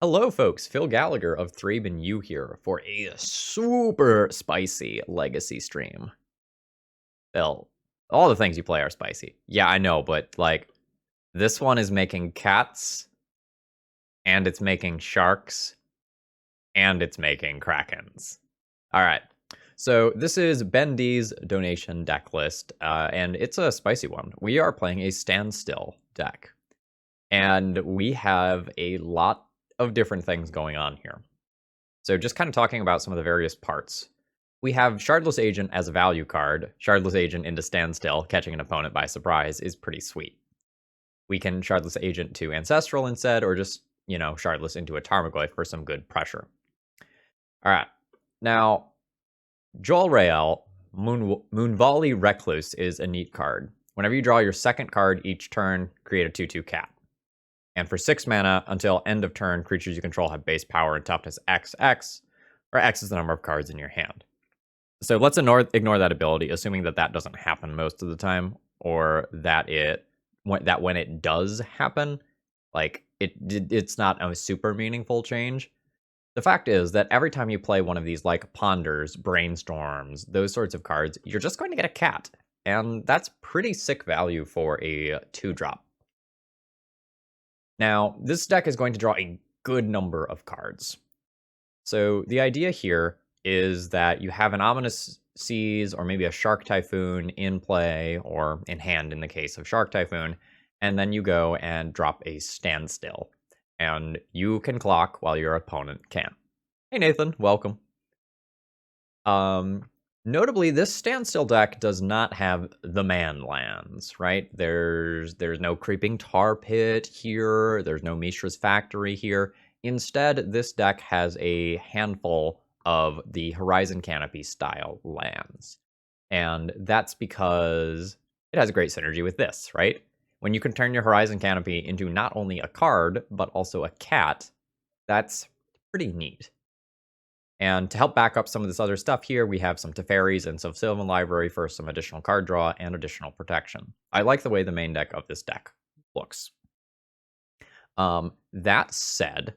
Hello, folks. Phil Gallagher of ThrabenU here for a super spicy Legacy stream. Phil, all the things you play are spicy. Yeah, I know, but like, this one is making cats, and it's making sharks, and it's making Krakens. All right. So this is Ben D's donation deck list, and it's a spicy one. We are playing a Standstill deck, and we have a lot of different things going on here. So just kind of talking about some of the various parts. We have Shardless Agent as a value card. Shardless Agent into Standstill, catching an opponent by surprise, is pretty sweet. We can Shardless Agent to Ancestral instead, or just, Shardless into a Tarmogoyf for some good pressure. Alright, now, Joel Rael, Moonvali Recluse is a neat card. Whenever you draw your second card each turn, create a 2/2 cat. And for 6 mana, until end of turn, creatures you control have base power and toughness XX, where X is the number of cards in your hand. So let's ignore that ability, assuming that doesn't happen most of the time, or that when it does happen, like it's not a super meaningful change. The fact is that every time you play one of these, like Ponders, Brainstorms, those sorts of cards, you're just going to get a cat, and that's pretty sick value for a 2-drop. Now, this deck is going to draw a good number of cards. So the idea here is that you have an Ominous Seas or maybe a Shark Typhoon in play, or in hand in the case of Shark Typhoon, and then you go and drop a Standstill. And you can clock while your opponent can't. Hey Nathan, welcome. Notably, this Standstill deck does not have the man lands, right? There's no Creeping Tar Pit here, there's no Mishra's Factory here. Instead, this deck has a handful of the Horizon Canopy style lands. And that's because it has a great synergy with this, right? When you can turn your Horizon Canopy into not only a card, but also a cat, that's pretty neat. And to help back up some of this other stuff here, we have some Teferis and some Sylvan Library for some additional card draw and additional protection. I like the way the main deck of this deck looks. That said,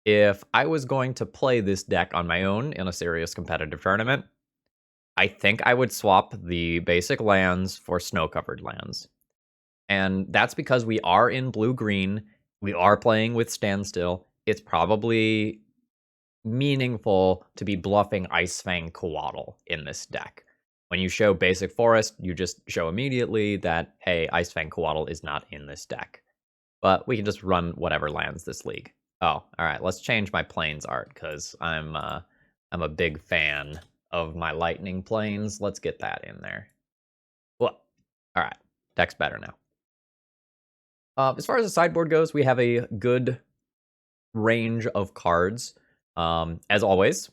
if I was going to play this deck on my own in a serious competitive tournament, I think I would swap the basic lands for snow-covered lands. And that's because we are in blue-green, we are playing with Standstill, it's probably meaningful to be bluffing Icefang Coatl in this deck. When you show basic forest, you just show immediately that, hey, Icefang Coatl is not in this deck. But we can just run whatever lands this league. Oh, all right, let's change my plains art, because I'm a big fan of my lightning plains. Let's get that in there. Well, all right, deck's better now. As far as the sideboard goes, we have a good range of cards. As always,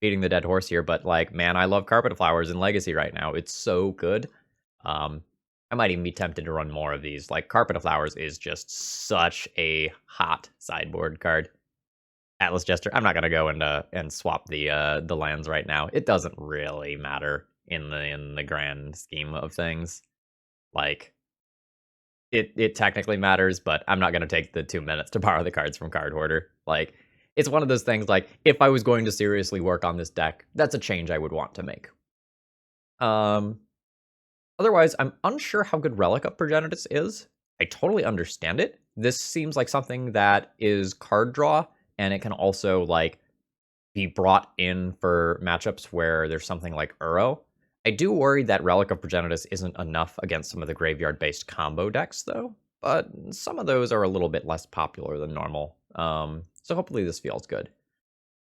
beating the dead horse here, but like, man, I love Carpet Flowers in Legacy right now. It's so good. I might even be tempted to run more of these. Like, Carpet Flowers is just such a hot sideboard card. Atlas Jester, I'm not gonna go and swap the lands right now. It doesn't really matter in the grand scheme of things. Like, it technically matters, but I'm not gonna take the 2 minutes to borrow the cards from Card Hoarder. Like, it's one of those things, like, if I was going to seriously work on this deck, that's a change I would want to make. Otherwise, I'm unsure how good Relic of Progenitus is. I totally understand it. This seems like something that is card draw, and it can also, like, be brought in for matchups where there's something like Uro. I do worry that Relic of Progenitus isn't enough against some of the graveyard-based combo decks, though. But some of those are a little bit less popular than normal. So hopefully this feels good.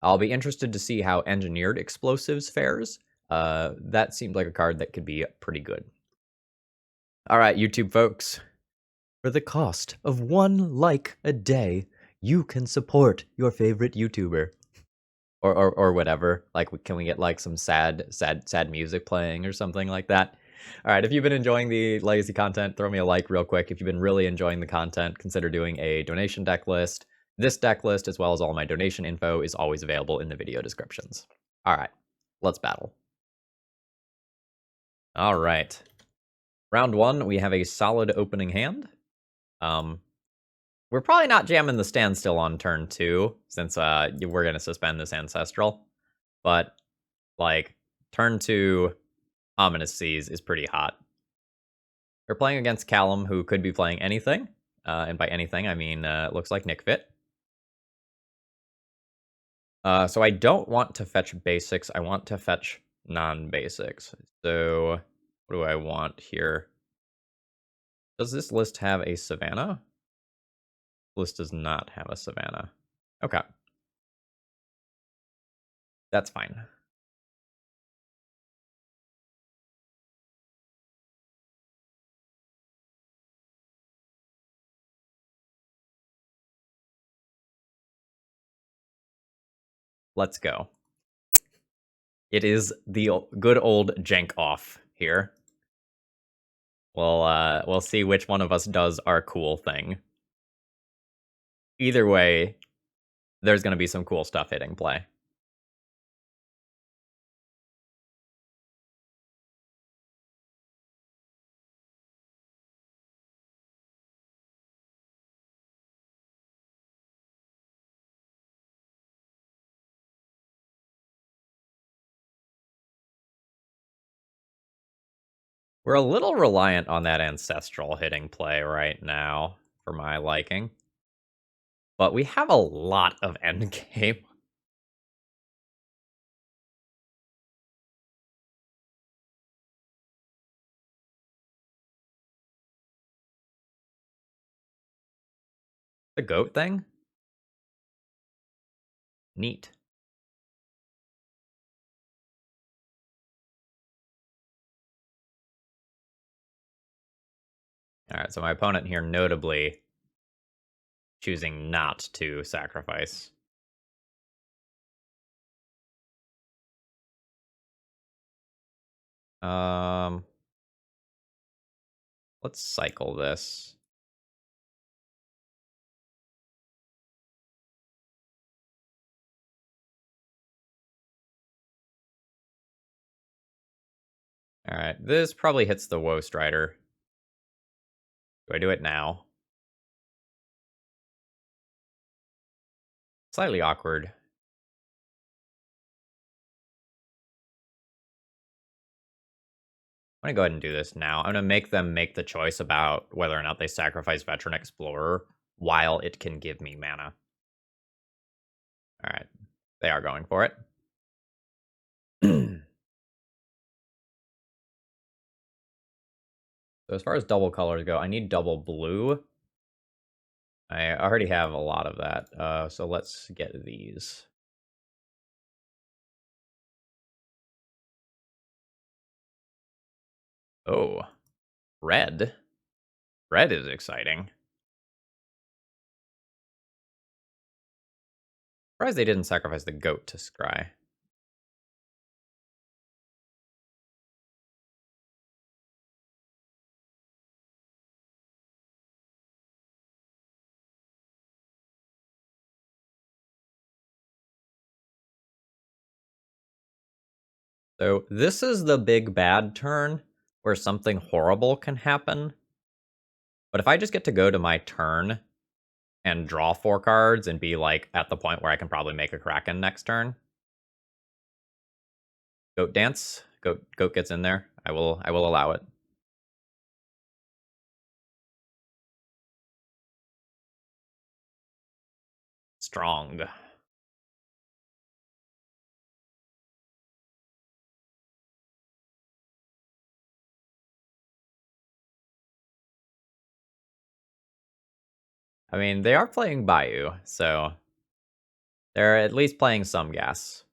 I'll be interested to see how Engineered Explosives fares. That seemed like a card that could be pretty good. All right, YouTube folks. For the cost of 1 like a day, you can support your favorite YouTuber. Or whatever. Like, can we get like some sad music playing or something like that? All right, if you've been enjoying the Legacy content, throw me a like real quick. If you've been really enjoying the content, consider doing a donation deck list. This deck list, as well as all my donation info, is always available in the video descriptions. All right, let's battle. All right. Round 1, we have a solid opening hand. We're probably not jamming the Standstill on turn 2, since we're going to suspend this Ancestral. But, like, turn 2 Ominous Seas is pretty hot. We're playing against Callum, who could be playing anything. And by anything, I mean, it looks like Nick Fit. So I don't want to fetch basics. I want to fetch non-basics. So what do I want here? Does this list have a Savannah? List does not have a Savannah. Okay. That's fine. Let's go. It is the good old jank off here. We'll see which one of us does our cool thing. Either way, there's going to be some cool stuff hitting play. We're a little reliant on that Ancestral hitting play right now, for my liking. But we have a lot of endgame. The goat thing? Neat. Alright, so my opponent here notably choosing not to sacrifice. Let's cycle this. Alright, this probably hits the Woe Strider. Do I do it now? Slightly awkward. I'm gonna go ahead and do this now. I'm gonna make them make the choice about whether or not they sacrifice Veteran Explorer while it can give me mana. Alright, they are going for it. So as far as double colors go, I need double blue. I already have a lot of that, so let's get these. Oh, red. Red is exciting. Surprised they didn't sacrifice the goat to scry. So this is the big bad turn where something horrible can happen. But if I just get to go to my turn and draw 4 cards and be like at the point where I can probably make a Kraken next turn. Goat dance. Goat gets in there. I will allow it. Strong. I mean, they are playing Bayou, so they're at least playing some gas.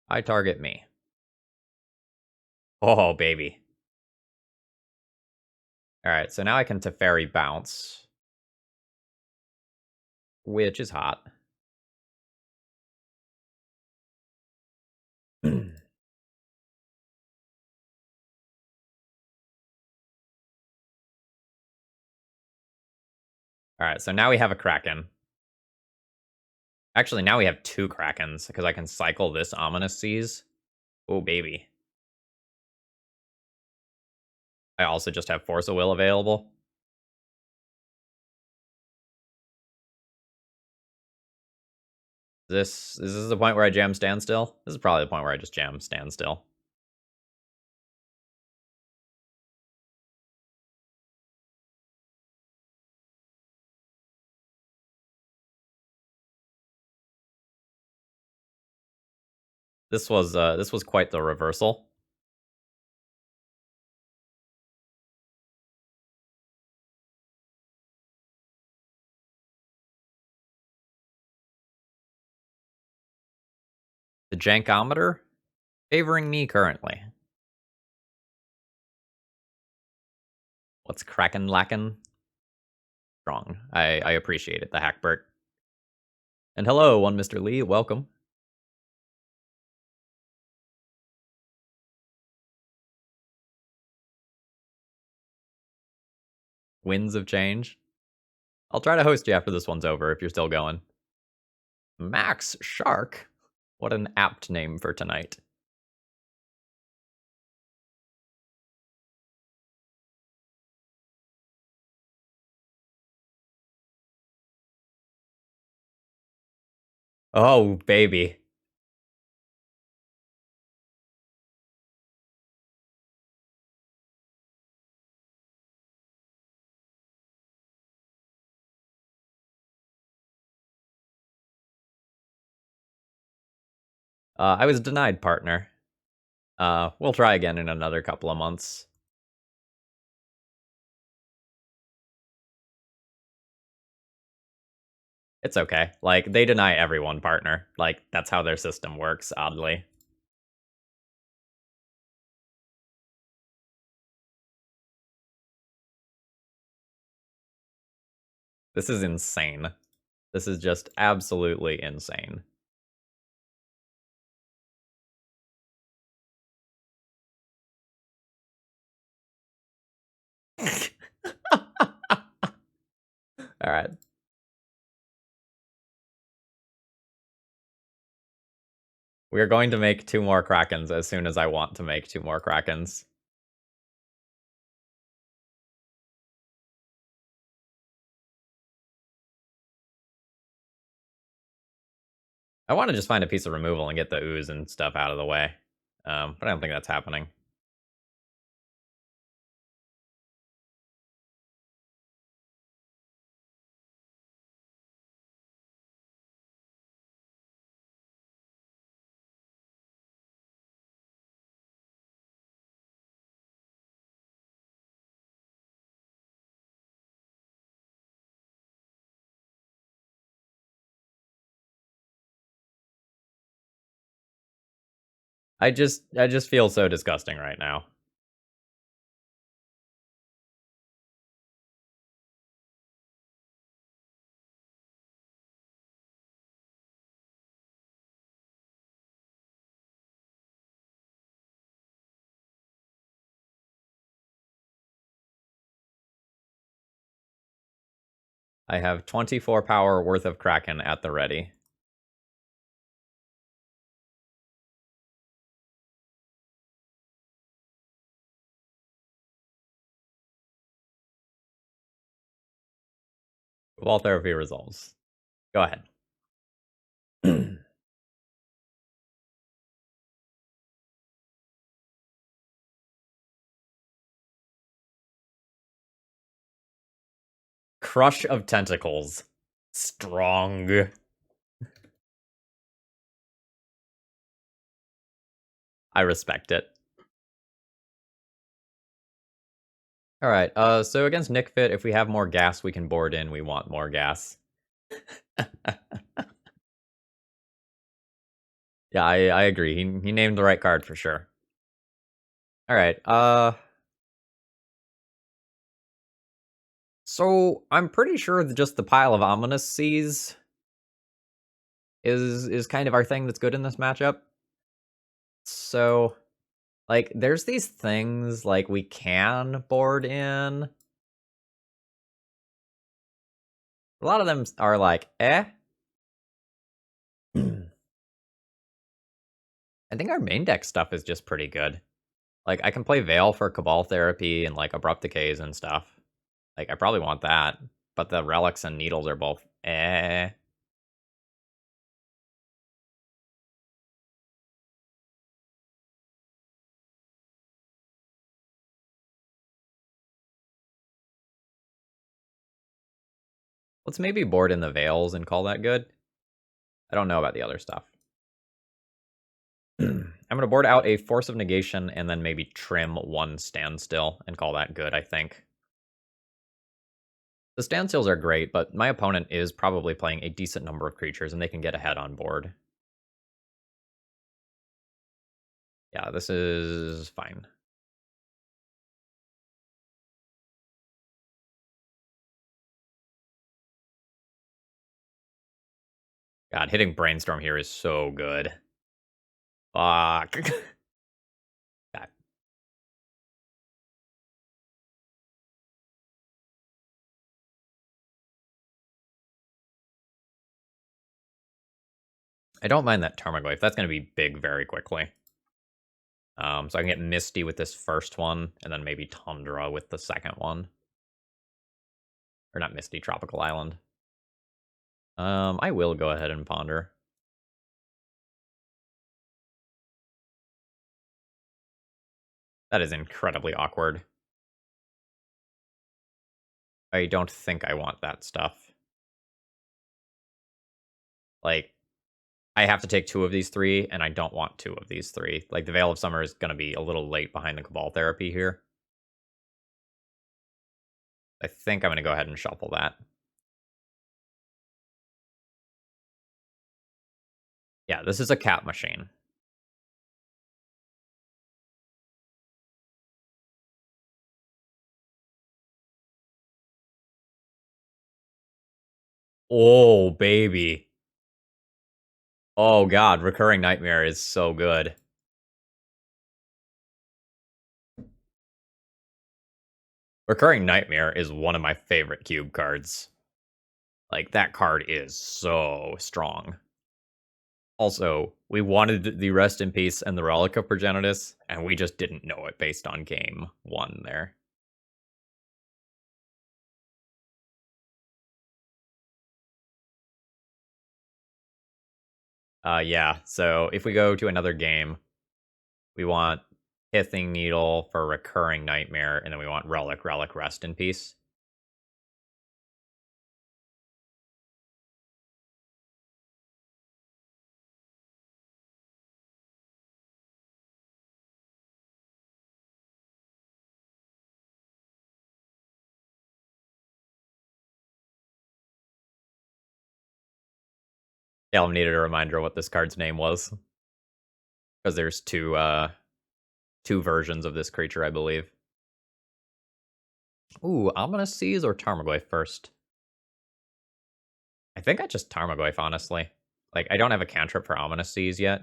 I target me. Oh, baby. Alright, so now I can Teferi bounce. Which is hot. Alright, so now we have a Kraken. Actually, now we have 2 Krakens, because I can cycle this Ominous Seas. Oh, baby. I also just have Force of Will available. Is this the point where I jam Standstill? This is probably the point where I just jam Standstill. This was quite the reversal. The jankometer favoring me currently. What's Kraken lacking? Strong. I appreciate it, the Hackbert. And hello, one Mr. Lee, welcome. Winds of Change. I'll try to host you after this one's over if you're still going. Max Shark? What an apt name for tonight. Oh, baby. I was denied, partner. We'll try again in another couple of months. It's okay. Like, they deny everyone, partner. Like, that's how their system works, oddly. This is insane. This is just absolutely insane. Alright. We are going to make 2 more Krakens as soon as I want to make 2 more Krakens. I want to just find a piece of removal and get the ooze and stuff out of the way. But I don't think that's happening. I just feel so disgusting right now. I have 24 power worth of Kraken at the ready. Wall therapy resolves. Go ahead. Crush of Tentacles. Strong. I respect it. Alright, so against Nick Fit, if we have more gas we can board in, we want more gas. Yeah, I agree. He named the right card for sure. Alright, so I'm pretty sure that just the pile of Ominous Seas is kind of our thing that's good in this matchup. So, like, there's these things, like, we can board in. A lot of them are like, eh? I think our main deck stuff is just pretty good. Like, I can play Veil for Cabal Therapy and, like, Abrupt Decays and stuff. Like, I probably want that. But the Relics and Needles are both eh. Let's maybe board in the Veils and call that good. I don't know about the other stuff. I'm going to board out a Force of Negation and then maybe trim one Standstill and call that good, I think. The Standstills are great, but my opponent is probably playing a decent number of creatures and they can get ahead on board. Yeah, this is fine. God, hitting Brainstorm here is so good. Fuck. God. I don't mind that Tarmogoyf. That's going to be big very quickly. So I can get Misty with this first one, and then maybe Tundra with the second one. Or not Misty, Tropical Island. I will go ahead and Ponder. That is incredibly awkward. I don't think I want that stuff. Like, I have to take two of these three, and I don't want two of these three. Like, the Veil of Summer is going to be a little late behind the Cabal Therapy here. I think I'm going to go ahead and shuffle that. Yeah, this is a cap machine. Oh, baby. Oh, God. Recurring Nightmare is so good. Recurring Nightmare is one of my favorite cube cards. Like, that card is so strong. Also, we wanted the Rest in Peace and the Relic of Progenitus, and we just didn't know it based on game 1 there. Yeah, so if we go to another game, we want Pithing Needle for Recurring Nightmare, and then we want Relic, Rest in Peace. Calum needed a reminder of what this card's name was. Because there's two versions of this creature, I believe. Ooh, Ominous Seas or Tarmogoyf first? I think I just Tarmogoyf, honestly. Like, I don't have a cantrip for Ominous Seas yet.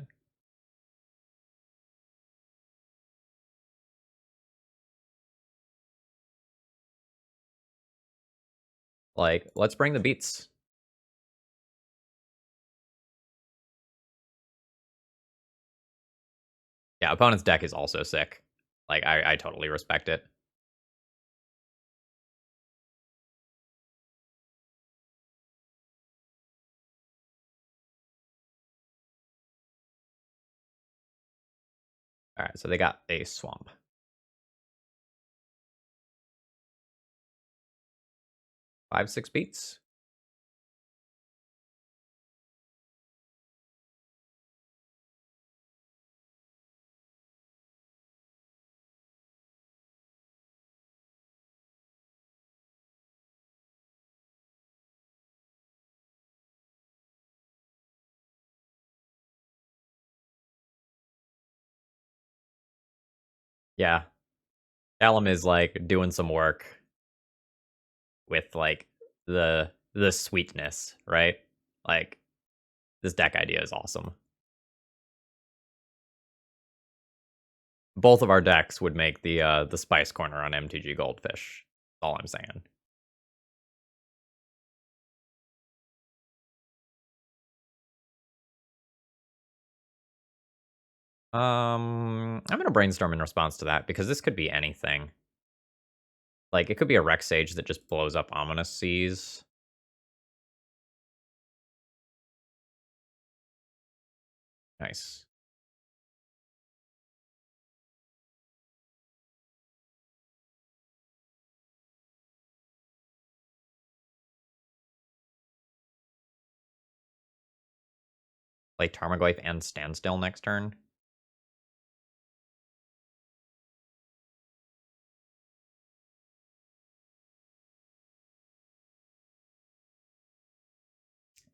Like, let's bring the beats. Yeah, opponent's deck is also sick. Like, I totally respect it. Alright, so they got a Swamp. 5-6 beats. Yeah. Alum is, like, doing some work with, like, the sweetness, right? Like, this deck idea is awesome. Both of our decks would make the Spice Corner on MTG Goldfish. That's all I'm saying. I'm gonna brainstorm in response to that, because this could be anything. Like, it could be a Rex Sage that just blows up Ominous Seas. Nice. Play Tarmogoyf and Standstill next turn.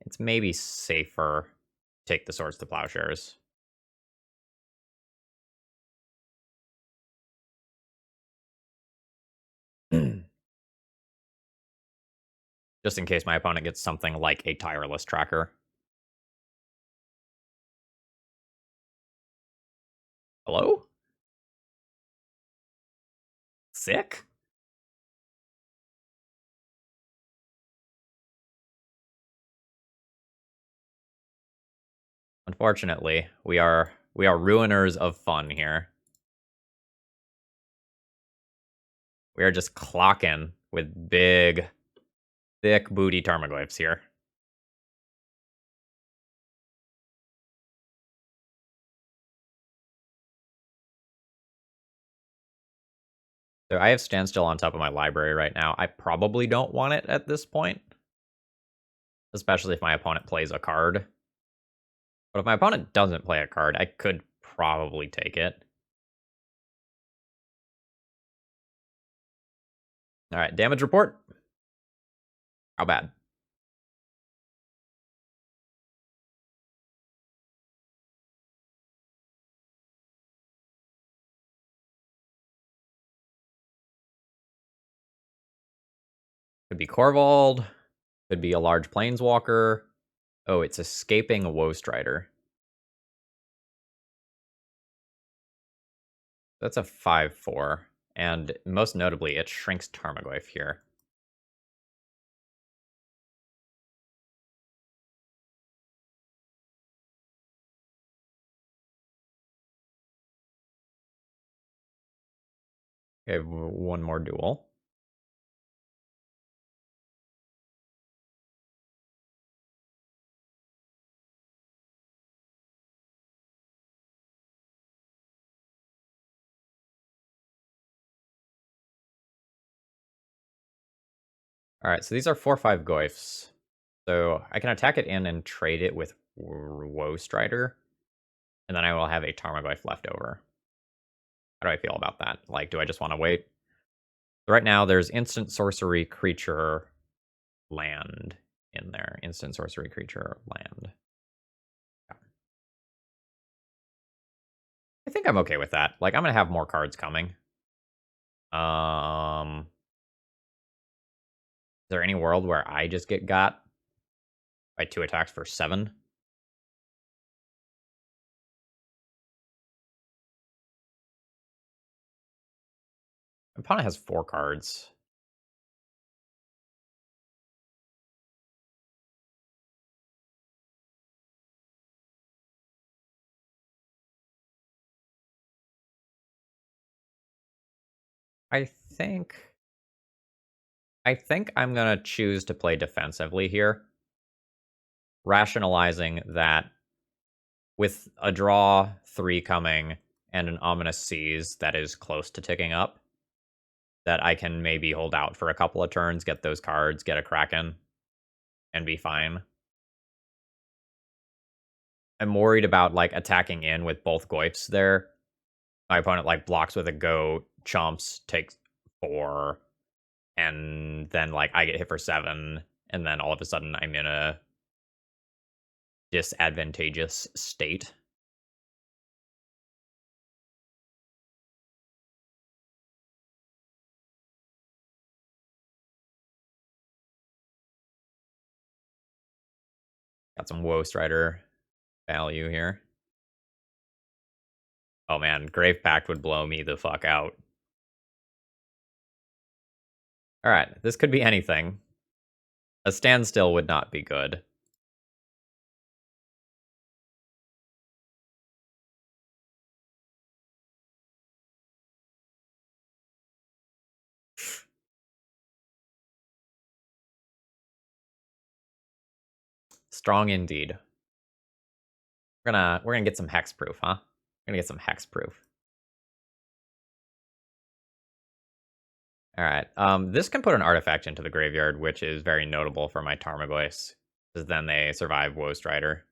It's maybe safer to take the Swords to Plowshares. Just in case my opponent gets something like a Tireless Tracker. Hello? Sick? Unfortunately, we are ruiners of fun here. We are just clocking with big, thick booty Tarmogoyfs here. So I have Standstill on top of my library right now. I probably don't want it at this point, especially if my opponent plays a card. But if my opponent doesn't play a card, I could probably take it. All right, damage report. How bad? Could be Corvald. Could be a large Planeswalker. Oh, it's escaping a Woe Strider. That's a 5/4. And most notably, it shrinks Tarmogoyf here. Okay, one more duel. All right, so these are 4/5 Goyfs. So I can attack it in and trade it with Woe Strider, and then I will have a Tarmogoyf left over. How do I feel about that? Like, do I just want to wait? So right now, there's instant sorcery creature land in there. Instant sorcery creature land. I think I'm okay with that. Like, I'm gonna have more cards coming. Is there any world where I just get got by 2 attacks for 7? My opponent has 4 cards. I think I'm gonna choose to play defensively here, rationalizing that with a draw 3 coming and an Ominous Seas that is close to ticking up, that I can maybe hold out for a couple of turns, get those cards, get a Kraken, and be fine. I'm worried about, like, attacking in with both Goyfs there. My opponent, like, blocks with a Goat, chomps, takes 4, and then, like, I get hit for 7, and then all of a sudden I'm in a disadvantageous state. Got some Woe Strider value here. Oh man, Grave Pact would blow me the fuck out. Alright, this could be anything. A Standstill would not be good. Strong indeed. We're gonna get some hexproof, huh? We're gonna get some hexproof. Alright, this can put an artifact into the graveyard, which is very notable for my Tarmogoyfs, because then they survive Woe Strider.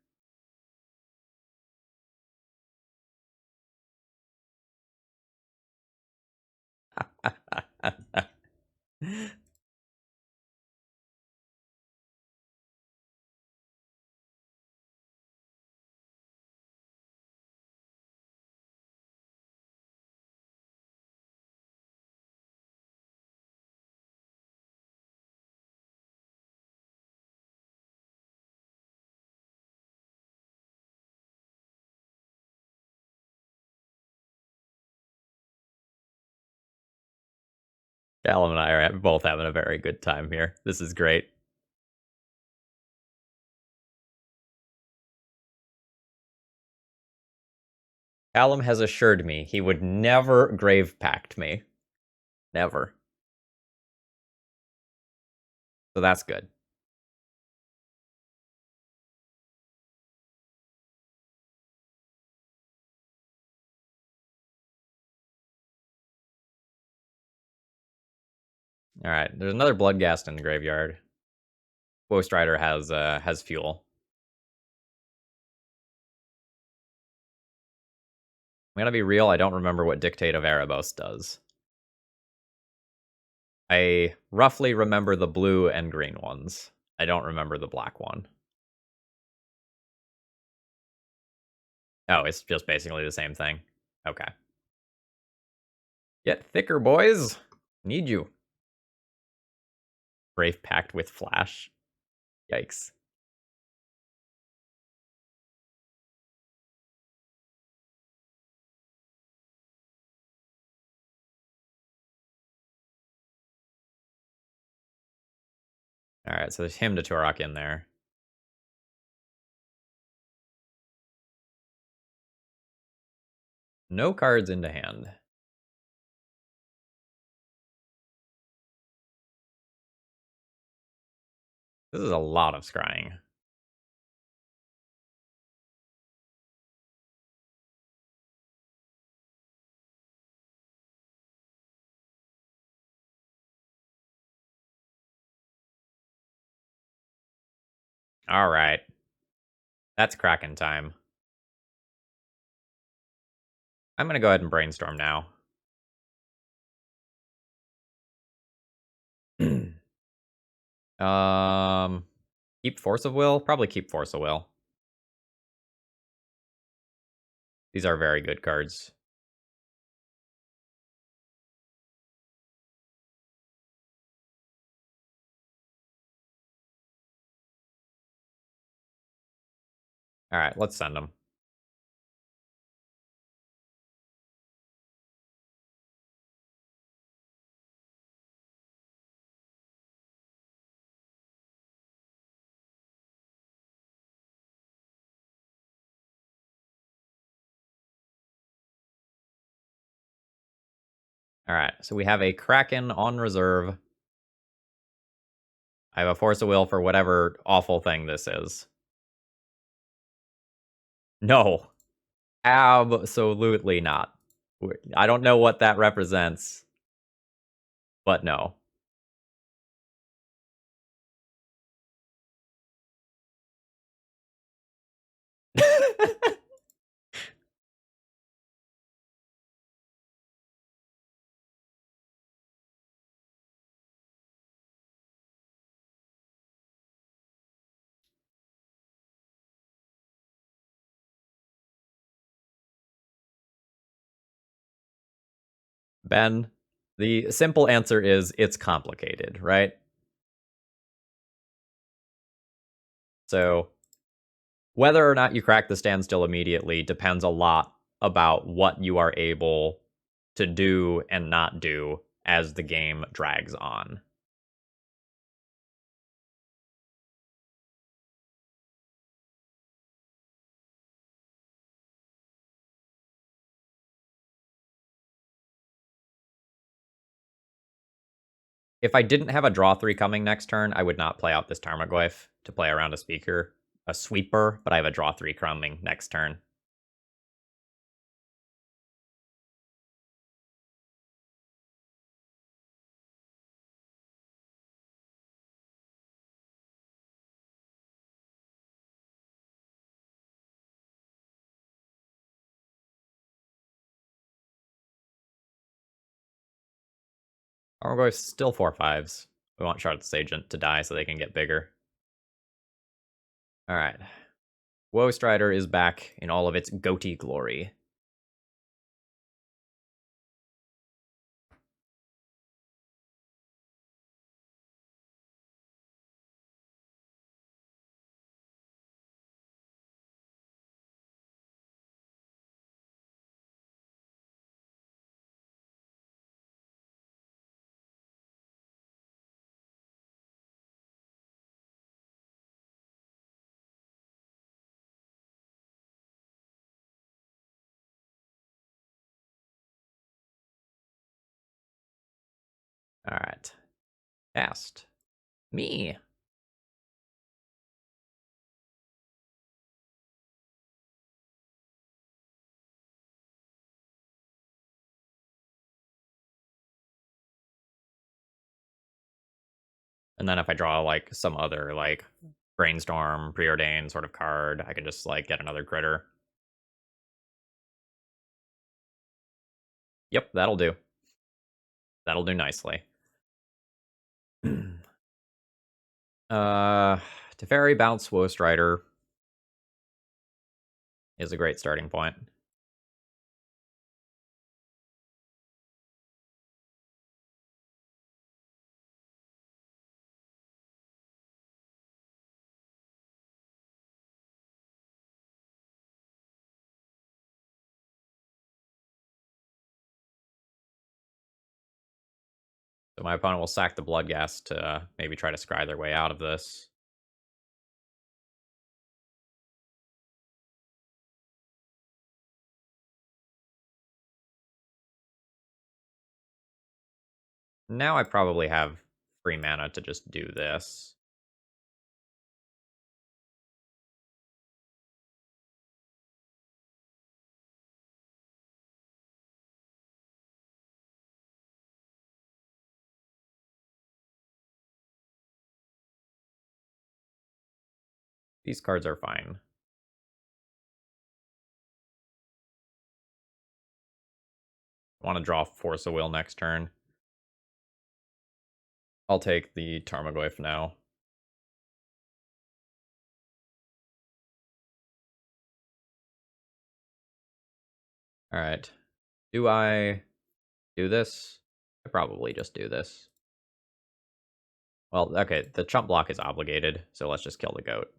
Callum and I are both having a very good time here. This is great. Callum has assured me he would never grave pact me. Never. So that's good. Alright, there's another Bloodghast in the graveyard. Woe Strider has fuel. I'm gonna be real, I don't remember what Dictate of Erebos does. I roughly remember the blue and green ones. I don't remember the black one. Oh, it's just basically the same thing. Okay. Get thicker, boys! Need you. Brave Pact with Flash. Yikes. Alright, so there's him to Turok in there. No cards into hand. This is a lot of scrying. Alright. That's Kraken time. I'm gonna go ahead and brainstorm now. Keep Force of Will? Probably keep Force of Will. These are very good cards. Alright, let's send them. Alright, so we have a Kraken on reserve. I have a Force of Will for whatever awful thing this is. No. Absolutely not. I don't know what that represents, but no. Ben, the simple answer is it's complicated, right? So, whether or not you crack the standstill immediately depends a lot about what you are able to do and not do as the game drags on. If I didn't have a draw 3 coming next turn, I would not play out this Tarmogoyf to play around a speaker. a sweeper, but I have a draw 3 coming next turn. Or we're going still 4/5s. We want Charlotte's Agent to die so they can get bigger. Alright. Woe Strider is back in all of its goatee glory. Alright. Cast. Me. And then if I draw, like, some other, like, Brainstorm, Preordain sort of card, I can just, like, get another critter. Yep, that'll do. That'll do nicely. Teferi Bounce Woe Strider is a great starting point. So my opponent will sack the Bloodghast to maybe try to scry their way out of this. Now I probably have free mana to just do this. These cards are fine. I want to draw Force of Will next turn. I'll take the Tarmogoyf now. Alright. Do I do this? I probably just do this. Well, okay, the chump block is obligated, so let's just kill the goat.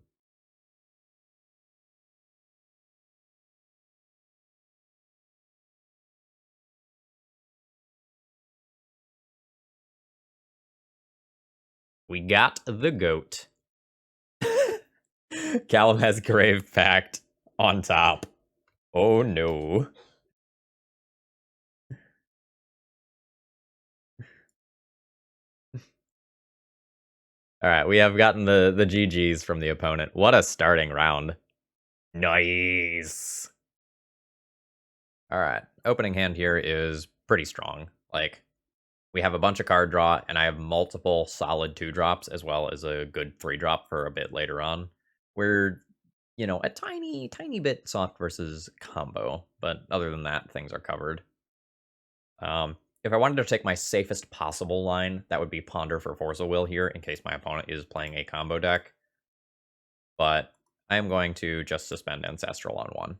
We got the goat. Callum has Grave Pact on top. Oh no. Alright, we have gotten the GGs from the opponent. What a starting round. Nice. Alright, opening hand here is pretty strong. Like, we have a bunch of card draw, and I have multiple solid 2-drops, as well as a good 3-drop for a bit later on. We're, you know, a tiny bit soft versus combo, but other than that, things are covered. If I wanted to take my safest possible line, that would be Ponder for Force of Will here, in case my opponent is playing a combo deck. But I am going to just suspend Ancestral on 1.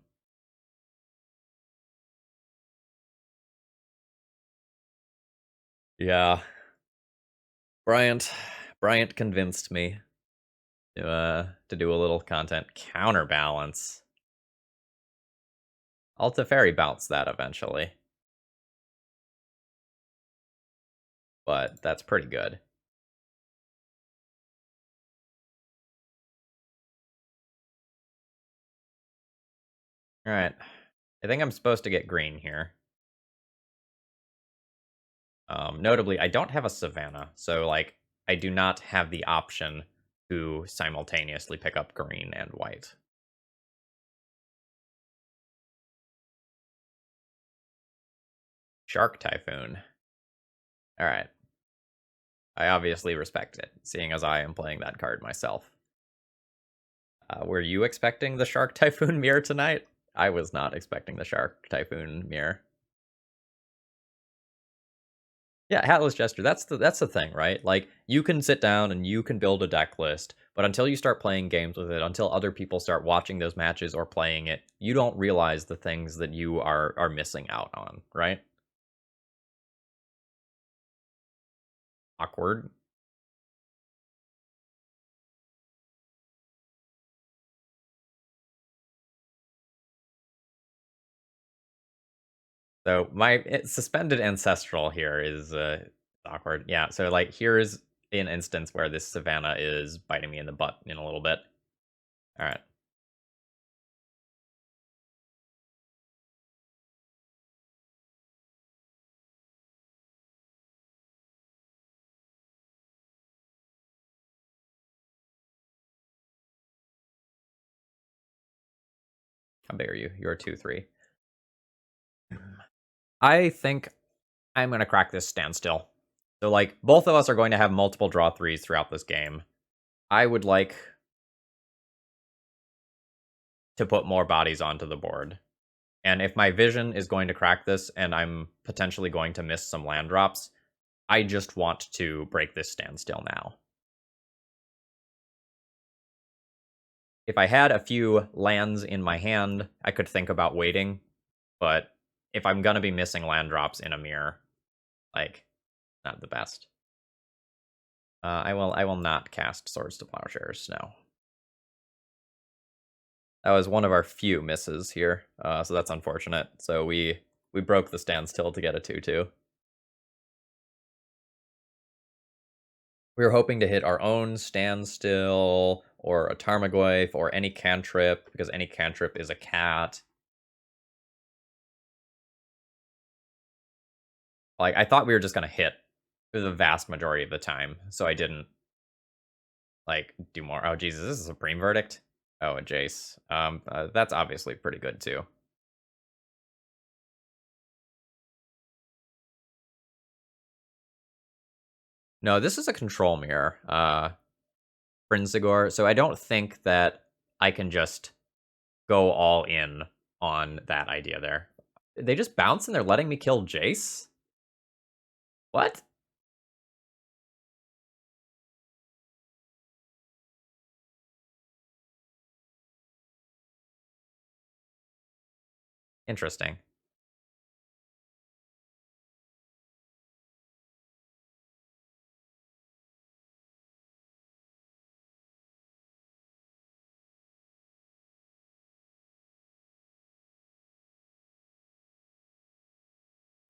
Yeah. Bryant convinced me to do a little content. Counterbalance. I'll Teferi bounce that eventually. But that's pretty good. Alright. I think I'm supposed to get green here. Notably, I don't have a Savannah, so, like, I do not have the option to simultaneously pick up green and white. Shark Typhoon. Alright. I obviously respect it, seeing as I am playing that card myself. Were you expecting the Shark Typhoon mirror tonight? I was not expecting the Shark Typhoon mirror. Yeah, Hatless Jester, that's the thing, right? Like, you can sit down and you can build a deck list, but until you start playing games with it, until other people start watching those matches or playing it, you don't realize the things that you are missing out on, right? Awkward. So my suspended ancestral here is awkward. Yeah, so like here's an instance where this Savannah is biting me in the butt in a little bit. All right. How big are you? You're 2-3. I think I'm gonna crack this standstill. So like both of us are going to have multiple draw threes throughout this game. I would like to put more bodies onto the board. And if my vision is going to crack this and I'm potentially going to miss some land drops, I just want to break this standstill now. If I had a few lands in my hand, I could think about waiting, but if I'm gonna be missing land drops in a mirror, like, not the best. I will not cast Swords to Plowshares, no. That was one of our few misses here, so that's unfortunate. So we broke the standstill to get a 2/2. We were hoping to hit our own standstill, or a Tarmogoyf, or any cantrip, because any cantrip is a cat. Like, I thought we were just gonna hit for the vast majority of the time, so I didn't, like, do more. Oh, Jesus, this is a Supreme Verdict? Oh, a Jace. That's obviously pretty good, too. No, this is a control mirror, Frinzigor, so I don't think that I can just go all in on that idea there. They just bounce and they're letting me kill Jace? What? Interesting.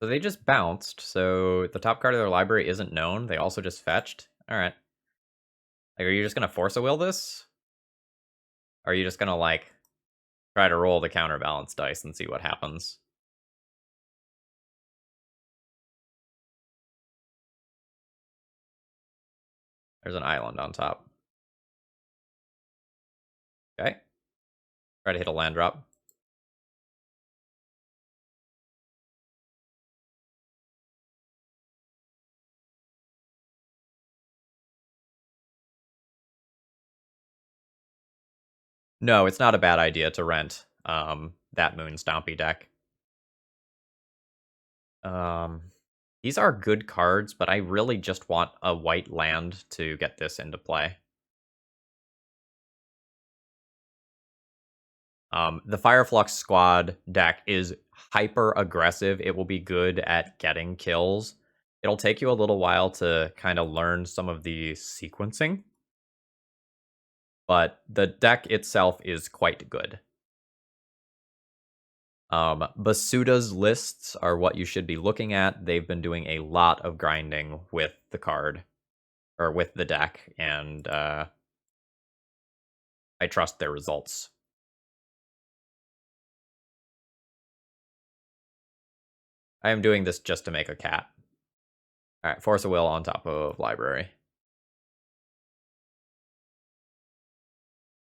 So they just bounced, so the top card of their library isn't known. They also just fetched? Alright. Like, are you just gonna force a will this? Or are you just gonna, like, try to roll the counterbalance dice and see what happens? There's an island on top. Okay. Try to hit a land drop. No, it's not a bad idea to rent that Moon Stompy deck. These are good cards, but I really just want a white land to get this into play. The Fireflux squad deck is hyper aggressive. It will be good at getting kills. It'll take you a little while to kind of learn some of the sequencing, but the deck itself is quite good. Basuda's lists are what you should be looking at. They've been doing a lot of grinding with the card, or with the deck, and I trust their results. I am doing this just to make a cat. Alright, Force of Will on top of Library.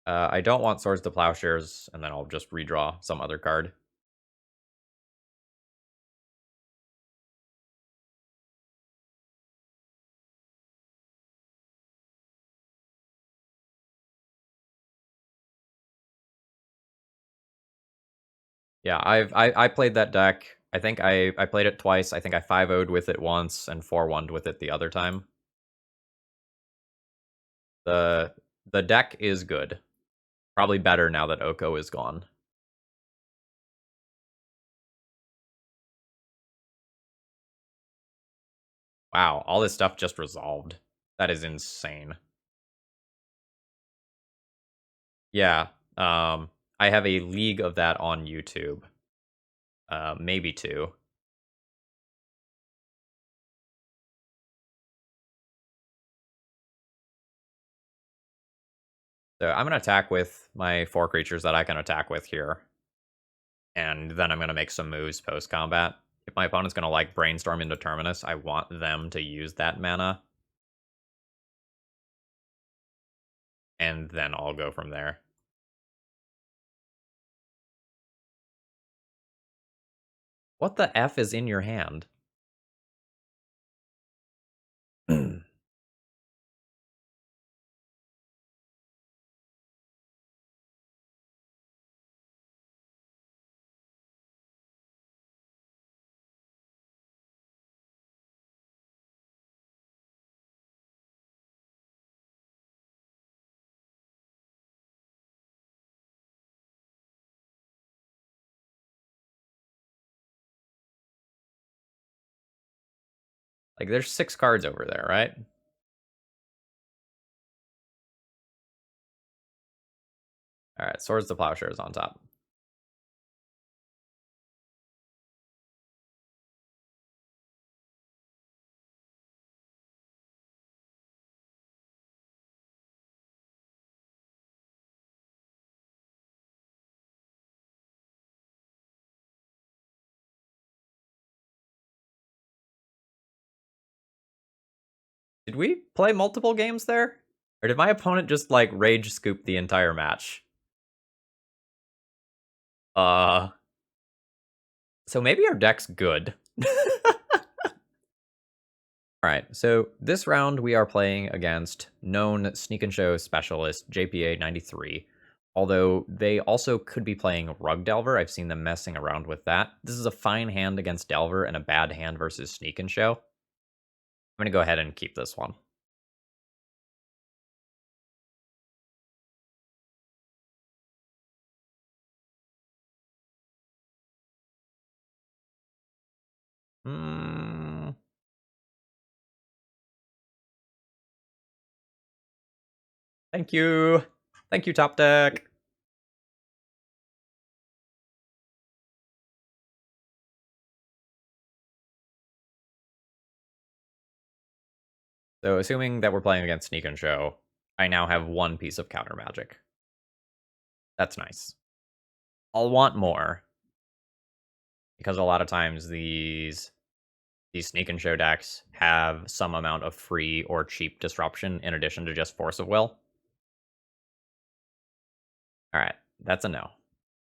I don't want Swords to Plowshares, and then I'll just redraw some other card. Yeah, I played that deck. I think I played it twice. I think I 5-0'd with it once and 4-1'd with it the other time. The the deck is good. Probably better now that Oko is gone. Wow, all this stuff just resolved. That is insane. Yeah, I have a league of that on YouTube. Maybe two. So I'm gonna attack with my 4 creatures that I can attack with here. And then I'm gonna make some moves post-combat. If my opponent's gonna like brainstorm into Terminus, I want them to use that mana. And then I'll go from there. What the F is in your hand? Like, there's 6 cards over there, right? Alright, Swords to Plowshares on top. Did we play multiple games there? Or did my opponent just, like, rage scoop the entire match? So maybe our deck's good. Alright, so this round we are playing against known Sneak and Show specialist JPA 93. Although they also could be playing Rug Delver. I've seen them messing around with that. This is a fine hand against Delver and a bad hand versus Sneak and Show. I'm going to go ahead and keep this one. Thank you. Thank you, Top Deck. So assuming that we're playing against Sneak and Show, I now have 1 piece of counter magic. That's nice. I'll want more. Because a lot of times these Sneak and Show decks have some amount of free or cheap disruption in addition to just Force of Will. Alright, that's a no.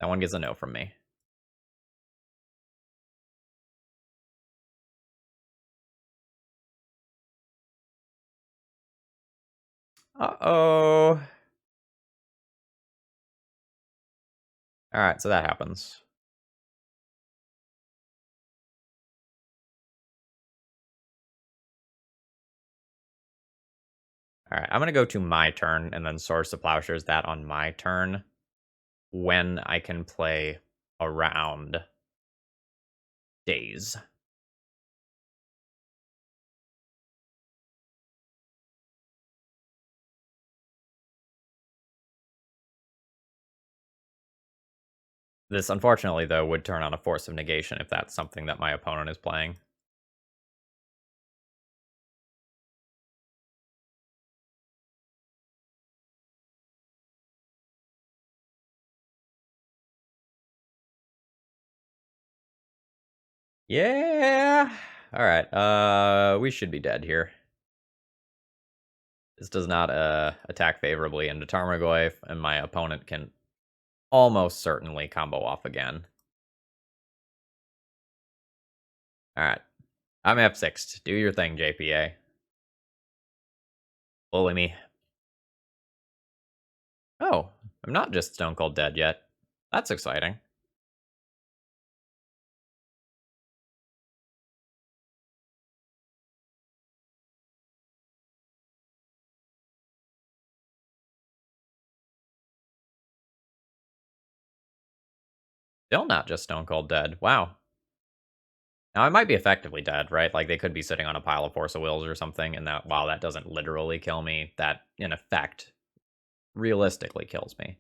That one gets a no from me. Uh-oh. Alright, so that happens. Alright, I'm gonna go to my turn and then Source of Plowshares that on my turn when I can play around Days. This, unfortunately, though, would turn on a Force of Negation if that's something that my opponent is playing. Yeah! Alright, we should be dead here. This does not attack favorably into Tarmogoyf, and my opponent can almost certainly combo off again. Alright. I'm F6'd. Do your thing, JPA. Bully me. Oh, I'm not just stone cold dead yet. That's exciting. Still not just stone cold dead. Wow. Now, I might be effectively dead, right? Like, they could be sitting on a pile of Force of Wills or something, and that, while that doesn't literally kill me, that, in effect, realistically kills me.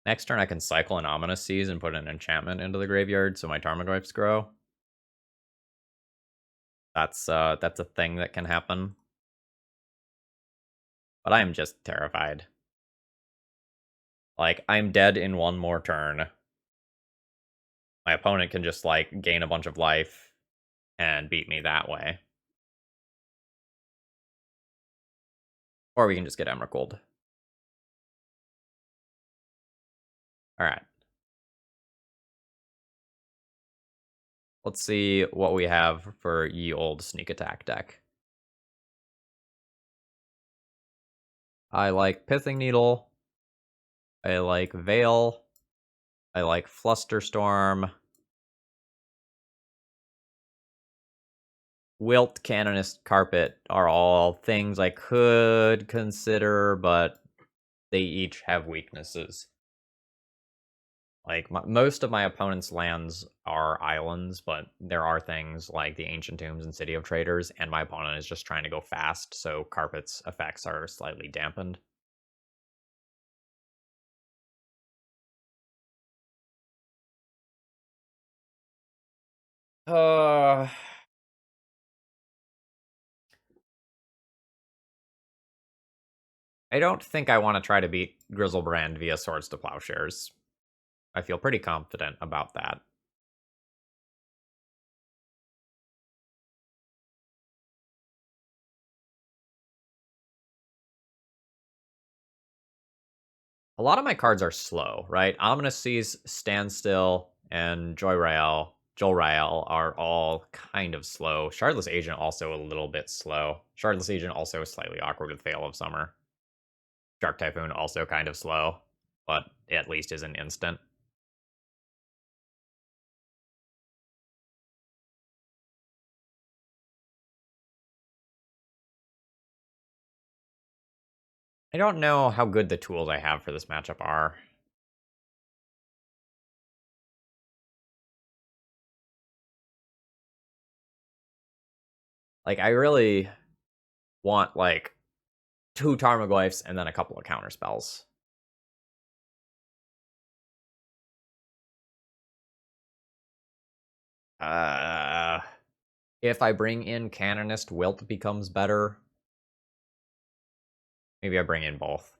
Next turn, I can cycle an Ominous Seas and put an enchantment into the graveyard so my Tarmogoyfs grow. That's a thing that can happen. But I am just terrified. Like, I'm dead in one more turn. My opponent can just, like, gain a bunch of life and beat me that way. Or we can just get Emrakul. Alright. Let's see what we have for ye old sneak attack deck. I like Pithing Needle. I like Veil. I like Flusterstorm. Wilt, Canonist, Carpet are all things I could consider, but they each have weaknesses. Like, most of my opponent's lands are islands, but there are things like the Ancient Tombs and City of Traders, and my opponent is just trying to go fast, so Carpet's effects are slightly dampened. I don't think I want to try to beat Grizzlebrand via Swords to Plowshares. I feel pretty confident about that. A lot of my cards are slow, right? Ominous Seas, Standstill, and Jolrael are all kind of slow. Shardless Agent also a little bit slow. Shardless Agent also slightly awkward with Veil of Summer. Shark Typhoon also kind of slow, but at least is an instant. I don't know how good the tools I have for this matchup are. Like, I really want, like, 2 Tarmogoyfs and then a couple of counter spells. If I bring in Canonist, Wilt becomes better. Maybe I bring in both.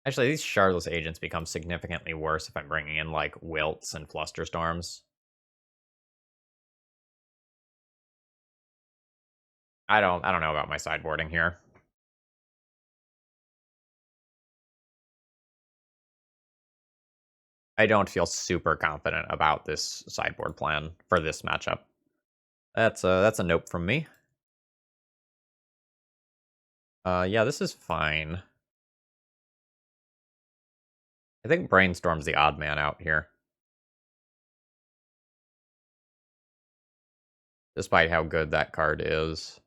Actually, these Shardless Agents become significantly worse if I'm bringing in, like, Wilts and Flusterstorms. I don't know about my sideboarding here. I don't feel super confident about this sideboard plan for this matchup. That's a nope from me. Yeah, this is fine. I think Brainstorm's the odd man out here. Despite how good that card is.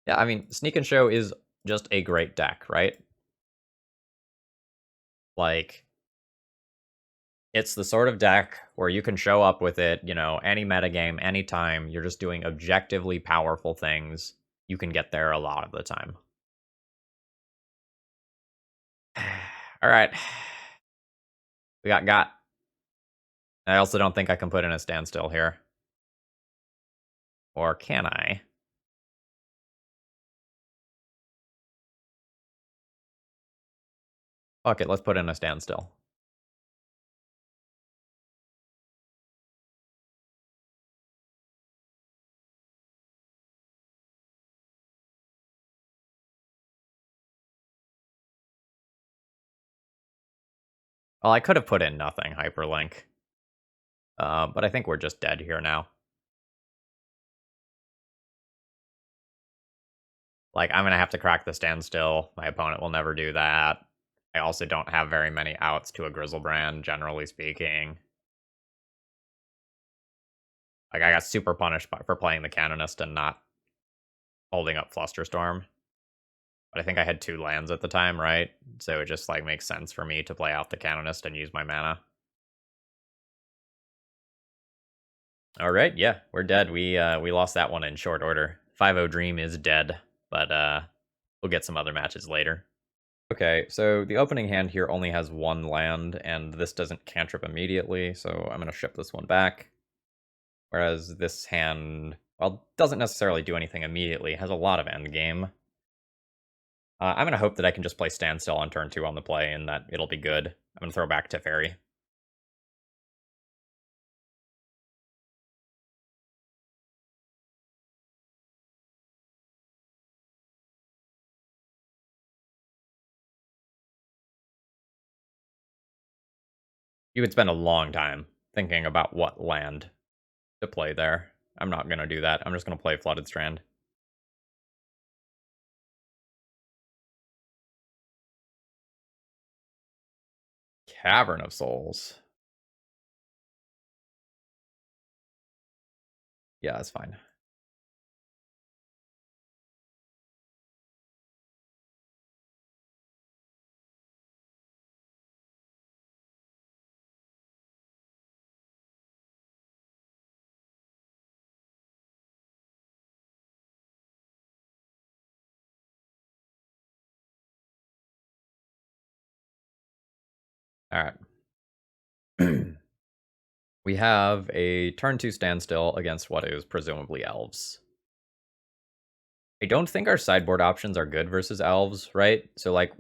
Yeah, I mean, Sneak and Show is just a great deck, right? Like, it's the sort of deck where you can show up with it, any metagame, anytime. You're just doing objectively powerful things. You can get there a lot of the time. All right. We got. I also don't think I can put in a standstill here. Or can I? Fuck it, let's put in a standstill. Well, I could have put in nothing, hyperlink. But I think we're just dead here now. Like, I'm gonna have to crack the standstill. My opponent will never do that. I also don't have very many outs to a Grizzlebrand, generally speaking. Like, I got super punished for playing the Canonist and not holding up Flusterstorm. But I think I had 2 lands at the time, right? So it just, like, makes sense for me to play out the Canonist and use my mana. Alright, yeah, we're dead. We lost that one in short order. 5-0 Dream is dead, but we'll get some other matches later. Okay, so the opening hand here only has 1 land, and this doesn't cantrip immediately, so I'm going to ship this one back. Whereas this hand, well, doesn't necessarily do anything immediately, has a lot of endgame. I'm going to hope that I can just play Standstill on turn 2 on the play, and that it'll be good. I'm going to throw back Teferi. You would spend a long time thinking about what land to play there. I'm not going to do that. I'm just going to play Flooded Strand. Cavern of Souls. Yeah, that's fine. All right. We have a turn 2 Standstill against what is presumably elves. I don't think our sideboard options are good versus elves, right? So like,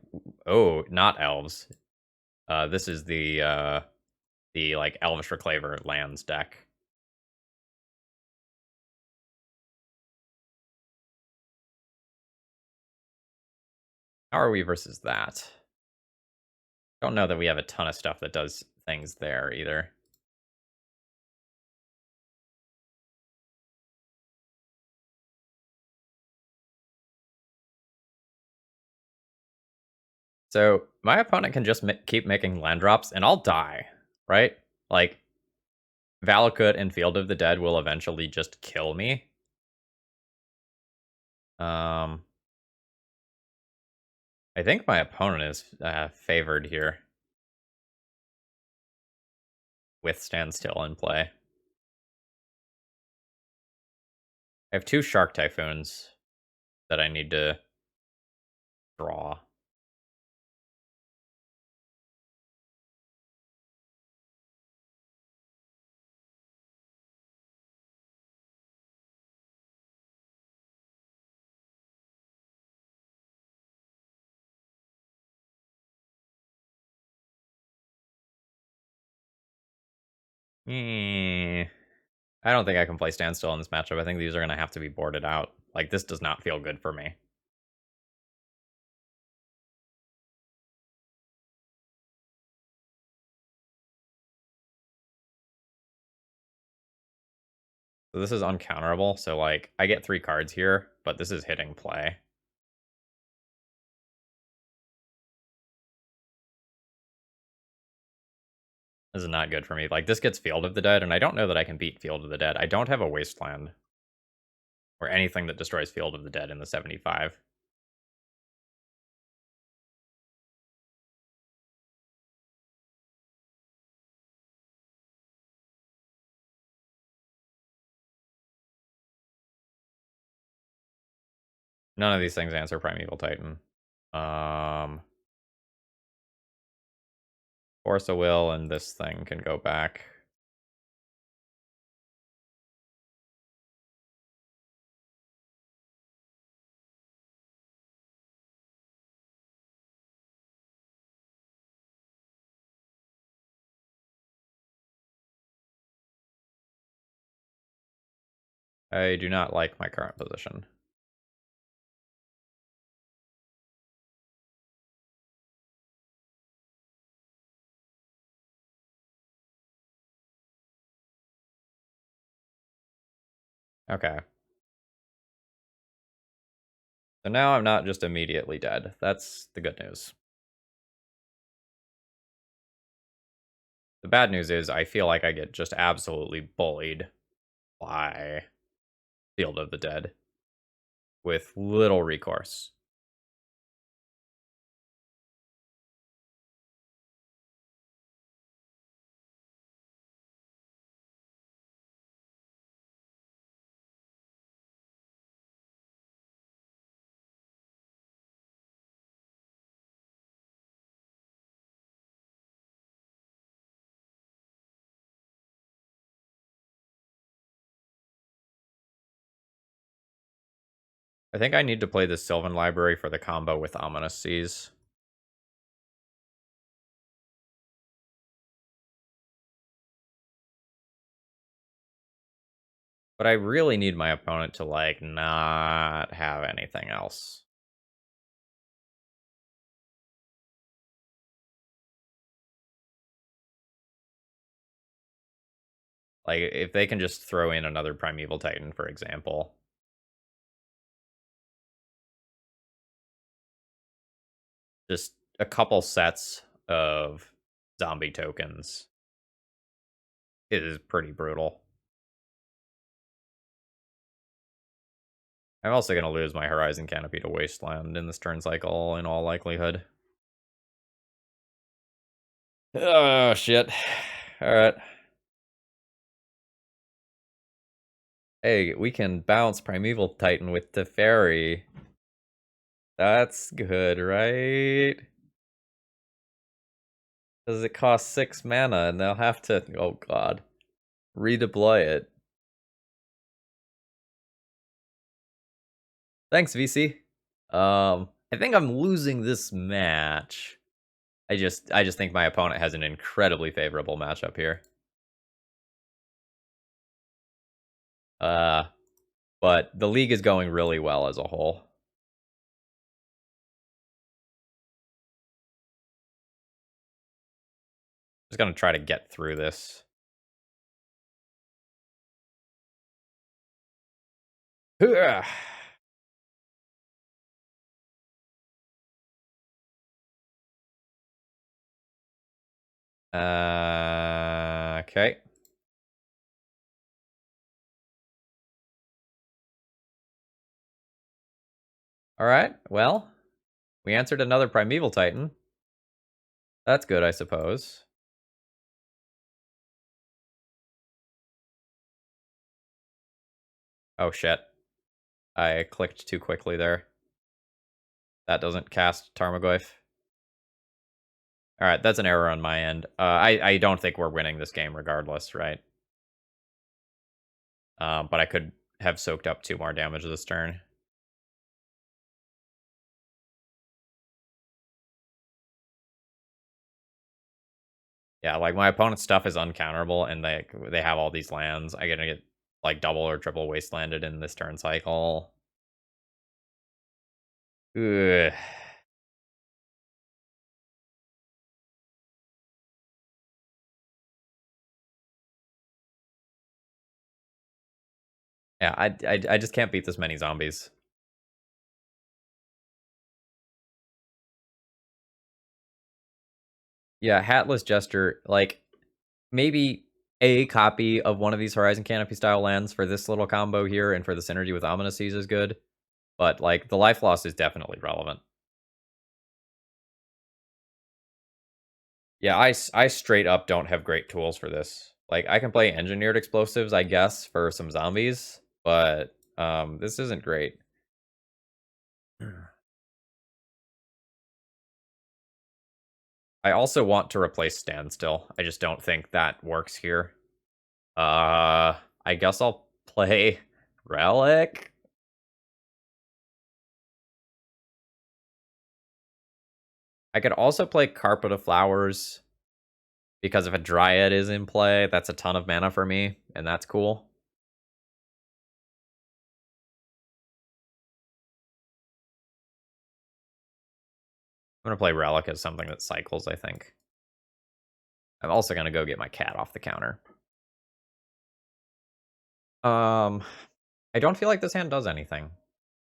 oh, not elves. This is the like Elvish Reclaver lands deck. How are we versus that? Don't know that we have a ton of stuff that does things there either. So my opponent can just keep making land drops, and I'll die, right? Like, Valakut and Field of the Dead will eventually just kill me. I think my opponent is favored here with Standstill in play. I have 2 Shark Typhoons that I need to draw. I don't think I can play Standstill in this matchup. I think these are going to have to be boarded out. Like, this does not feel good for me. So this is uncounterable. So, like, I get 3 cards here, but this is hitting play. This is not good for me. Like, this gets Field of the Dead, and I don't know that I can beat Field of the Dead. I don't have a Wasteland Or anything that destroys Field of the Dead in the 75. None of these things answer Primeval Titan. Force of Will and this thing can go back. I do not like my current position. Okay. So now I'm not just immediately dead. That's the good news. The bad news is I feel like I get just absolutely bullied by Field of the Dead with little recourse. I think I need to play the Sylvan Library for the combo with Ominous Seas. But I really need my opponent to, like, not have anything else. Like, if they can just throw in another Primeval Titan, for example. Just a couple sets of zombie tokens is pretty brutal. I'm also going to lose my Horizon Canopy to Wasteland in this turn cycle, in all likelihood. Oh, shit. Alright. Hey, we can bounce Primeval Titan with Teferi. That's good, right? Because it costs 6 mana, and they'll have to, oh god, redeploy it. Thanks, VC. I think I'm losing this match. I just think my opponent has an incredibly favorable matchup here. But the league is going really well as a whole. Just gonna try to get through this. Okay. Alright, well, we answered another Primeval Titan. That's good, I suppose. Oh shit. I clicked too quickly there. That doesn't cast Tarmogoyf. Alright, that's an error on my end. I don't think we're winning this game regardless, right? But I could have soaked up 2 more damage this turn. Yeah, like, my opponent's stuff is uncounterable, and they have all these lands. I'm gonna get, like, double or triple wastelanded in this turn cycle. Ugh. Yeah, I just can't beat this many zombies. Yeah, Hatless Jester, like, maybe a copy of one of these Horizon Canopy style lands for this little combo here and for the synergy with Ominous Seas is good. But, like, the life loss is definitely relevant. Yeah, I straight up don't have great tools for this. Like, I can play Engineered Explosives, I guess, for some zombies, but this isn't great. I also want to replace Standstill. I just don't think that works here. I guess I'll play Relic. I could also play Carpet of Flowers, because if a Dryad is in play, that's a ton of mana for me, and that's cool. I'm gonna play Relic as something that cycles, I think. I'm also gonna go get my cat off the counter. I don't feel like this hand does anything.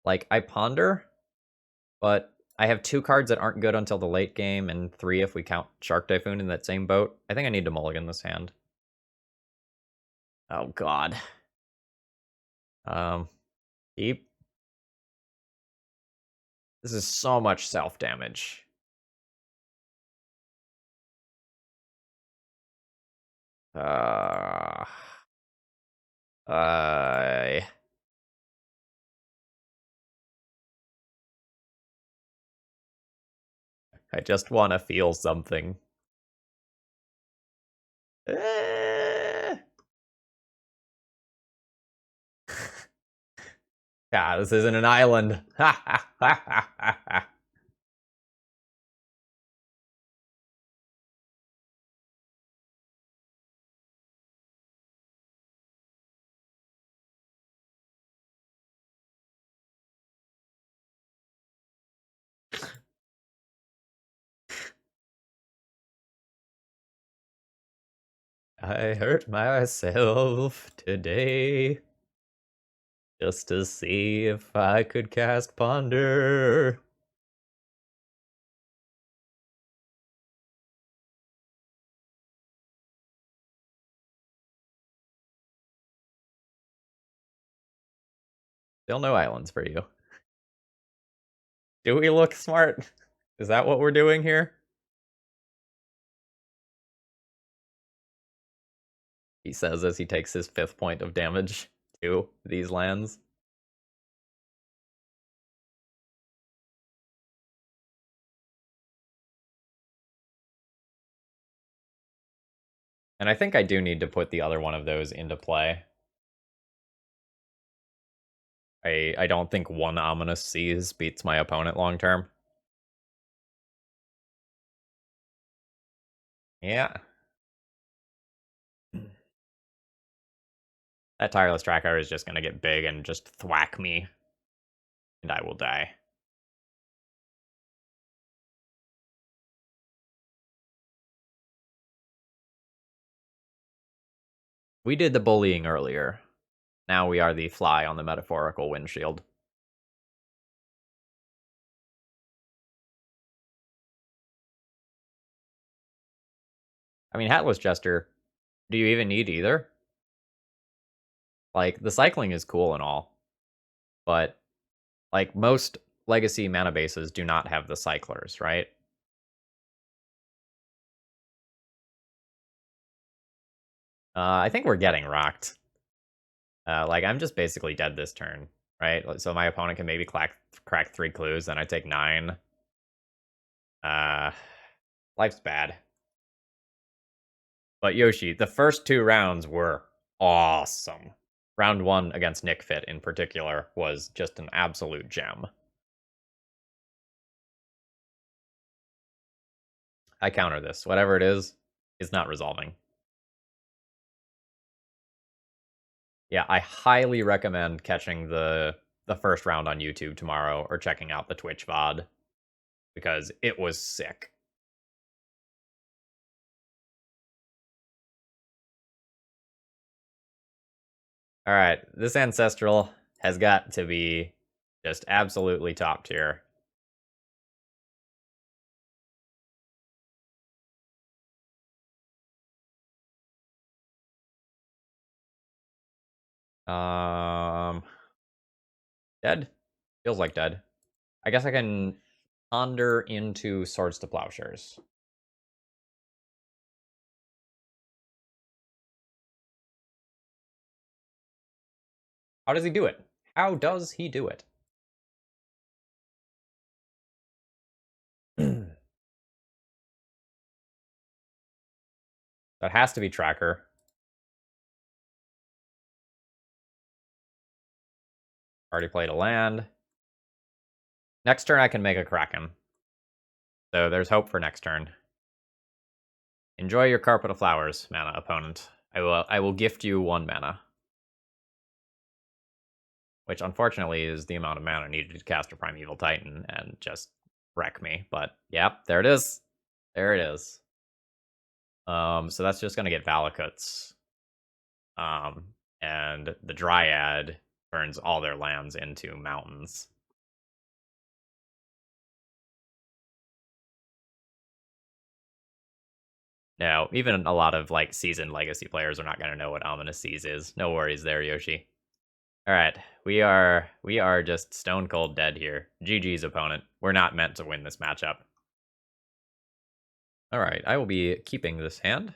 Like, I ponder, but I have 2 cards that aren't good until the late game, and 3 if we count Shark Typhoon in that same boat. I think I need to mulligan this hand. Oh, God. Keep. This is so much self-damage. I just want to feel something. Yeah, this isn't an island. I hurt myself today just to see if I could cast Ponder. Still no islands for you. Do we look smart? Is that what we're doing here? He says as he takes his 5th point of damage to these lands. And I think I do need to put the other one of those into play. I don't think 1 Ominous Seas beats my opponent long term. Yeah. That Tireless Tracker is just going to get big and just thwack me. And I will die. We did the bullying earlier. Now we are the fly on the metaphorical windshield. I mean, Hatless Jester, do you even need either? Like, the cycling is cool and all, but, like, most Legacy mana bases do not have the cyclers, right? I think we're getting rocked. Like, I'm just basically dead this turn, right? So my opponent can maybe crack 3 clues, then I take 9. Life's bad. But Yoshi, the first 2 rounds were awesome. Round 1 against Nick Fit in particular was just an absolute gem. I counter this. Whatever it is not resolving. Yeah, I highly recommend catching the first round on YouTube tomorrow or checking out the Twitch VOD because it was sick. All right, this Ancestral has got to be just absolutely top tier. Dead? Feels like dead. I guess I can ponder into Swords to Plowshares. How does he do it? How does he do it? That has to be Tracker. Already played a land. Next turn I can make a Kraken. So there's hope for next turn. Enjoy your Carpet of Flowers, mana opponent. I will gift you 1 mana. Which unfortunately is the amount of mana needed to cast a Primeval Titan and just wreck me. But yep, there it is. There it is. So that's just gonna get Valakuts. And the Dryad turns all their lands into mountains. Now, even a lot of like seasoned Legacy players are not gonna know what Ominous Seas is. No worries there, Yoshi. All right, we are just stone cold dead here. GG's opponent. We're not meant to win this matchup. All right, I will be keeping this hand.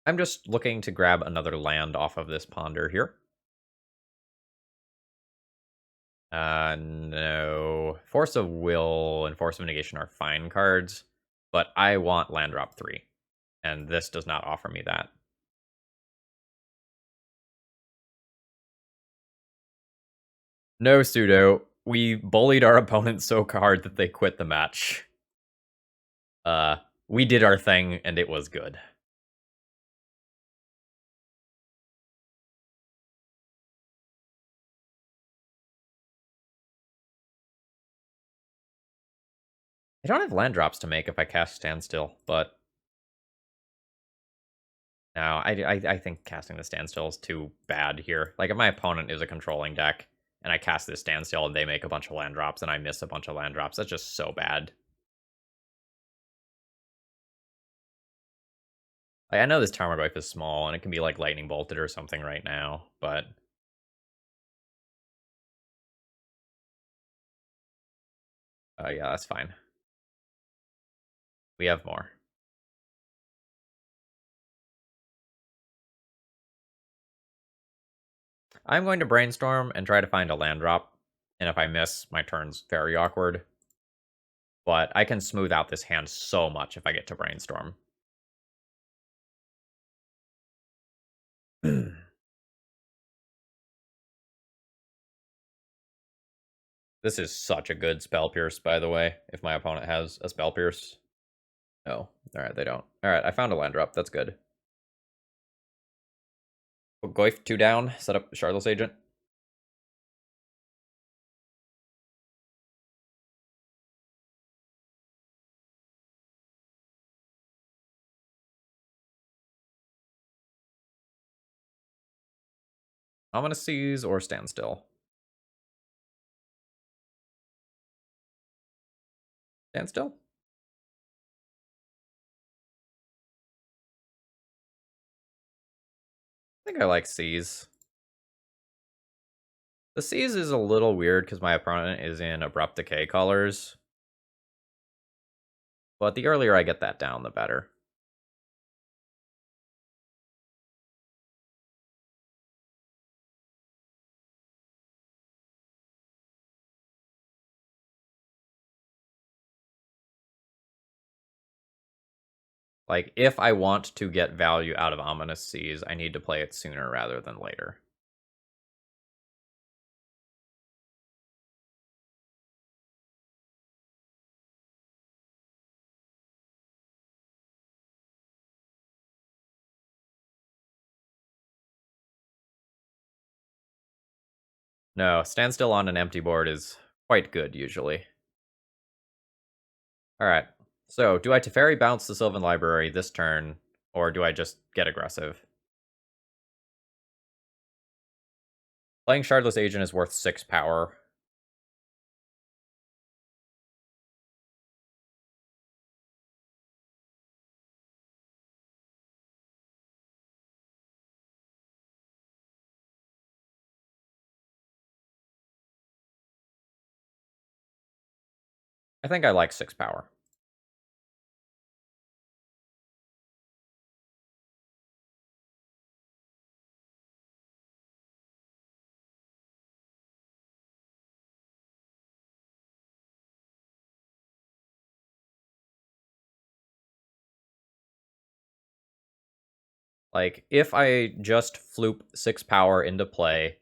I'm just looking to grab another land off of this ponder here. No. Force of Will and Force of Negation are fine cards, but I want land drop 3, and this does not offer me that. No, Pseudo. We bullied our opponent so hard that they quit the match. We did our thing, and it was good. I don't have land drops to make if I cast Standstill, but no, I think casting the Standstill is too bad here. Like, if my opponent is a controlling deck, and I cast this Standstill and they make a bunch of land drops, and I miss a bunch of land drops, that's just so bad. I know this Tarmogoyf is small, and it can be, like, lightning bolted or something right now, but... yeah, that's fine. We have more. I'm going to brainstorm and try to find a land drop, and if I miss, my turn's very awkward. But I can smooth out this hand so much if I get to brainstorm. This is such a good Spell Pierce, by the way, if my opponent has a Spell Pierce. No. Alright, they don't. Alright, I found a land drop. That's good. Goyf 2 down, set up Shardless Agent. Ominous Seas or Standstill. Standstill? I think I like Seas. The Seas is a little weird because my opponent is in Abrupt Decay colors. But the earlier I get that down, the better. Like, if I want to get value out of Ominous Seas, I need to play it sooner rather than later. No, Standstill on an empty board is quite good, usually. Alright, so do I Teferi bounce the Sylvan Library this turn, or do I just get aggressive? Playing Shardless Agent is worth 6 power. I think I like 6 power. Like, if I just floop 6 power into play,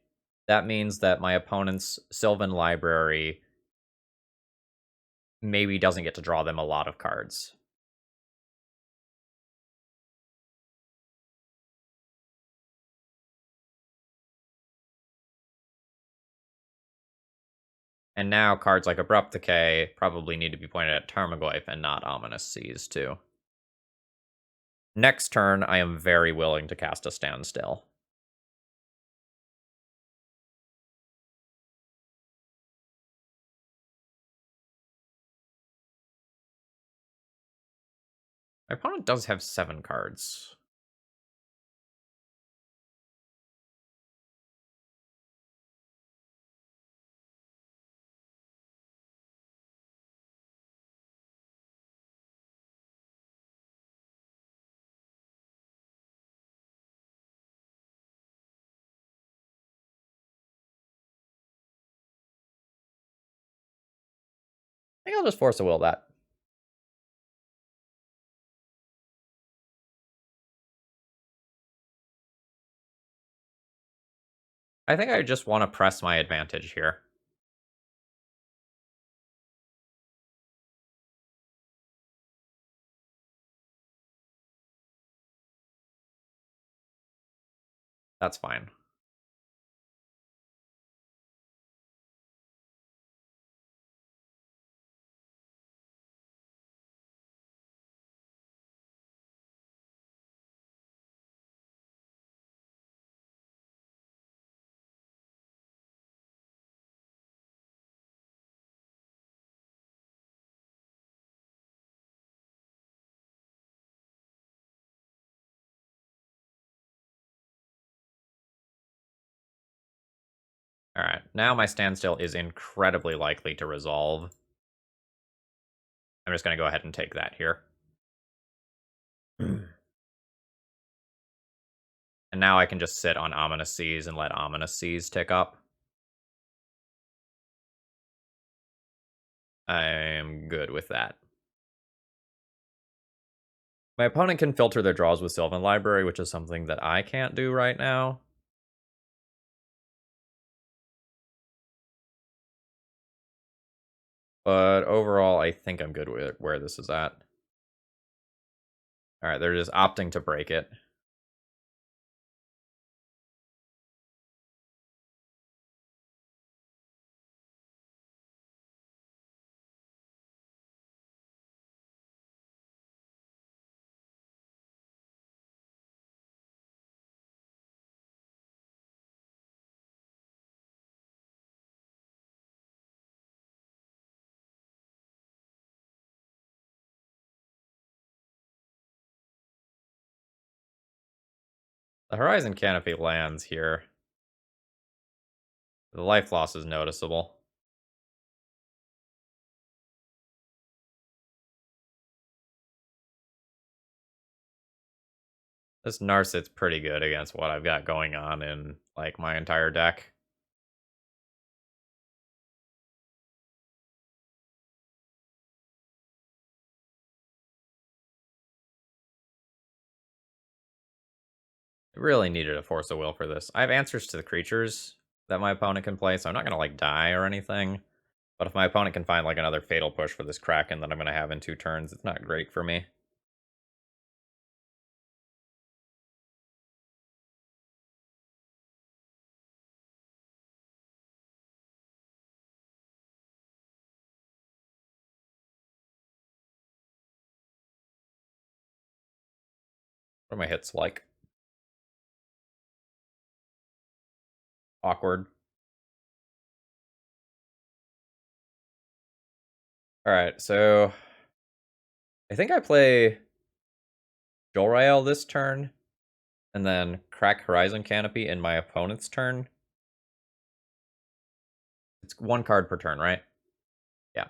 that means that my opponent's Sylvan Library maybe doesn't get to draw them a lot of cards. And now cards like Abrupt Decay probably need to be pointed at Tarmogoyf and not Ominous Seas, too. Next turn, I am very willing to cast a Standstill. My opponent does have 7 cards. I think I'll just Force a Will that. I think I just want to press my advantage here. That's fine. Alright, now my Standstill is incredibly likely to resolve. I'm just going to go ahead and take that here. And now I can just sit on Ominous Seas and let Ominous Seas tick up. I'm good with that. My opponent can filter their draws with Sylvan Library, which is something that I can't do right now. But overall, I think I'm good with where this is at. Alright, they're just opting to break it. The Horizon Canopy lands here. The life loss is noticeable. This Narsit's pretty good against what I've got going on in, like, my entire deck. I really needed a Force of Will for this. I have answers to the creatures that my opponent can play, so I'm not going to, like, die or anything. But if my opponent can find, like, another Fatal Push for this Kraken that I'm going to have in 2 turns, it's not great for me. What are my hits like? Awkward. Alright, so I think I play Jolrael this turn, and then crack Horizon Canopy in my opponent's turn. It's 1 card per turn, right? Yeah.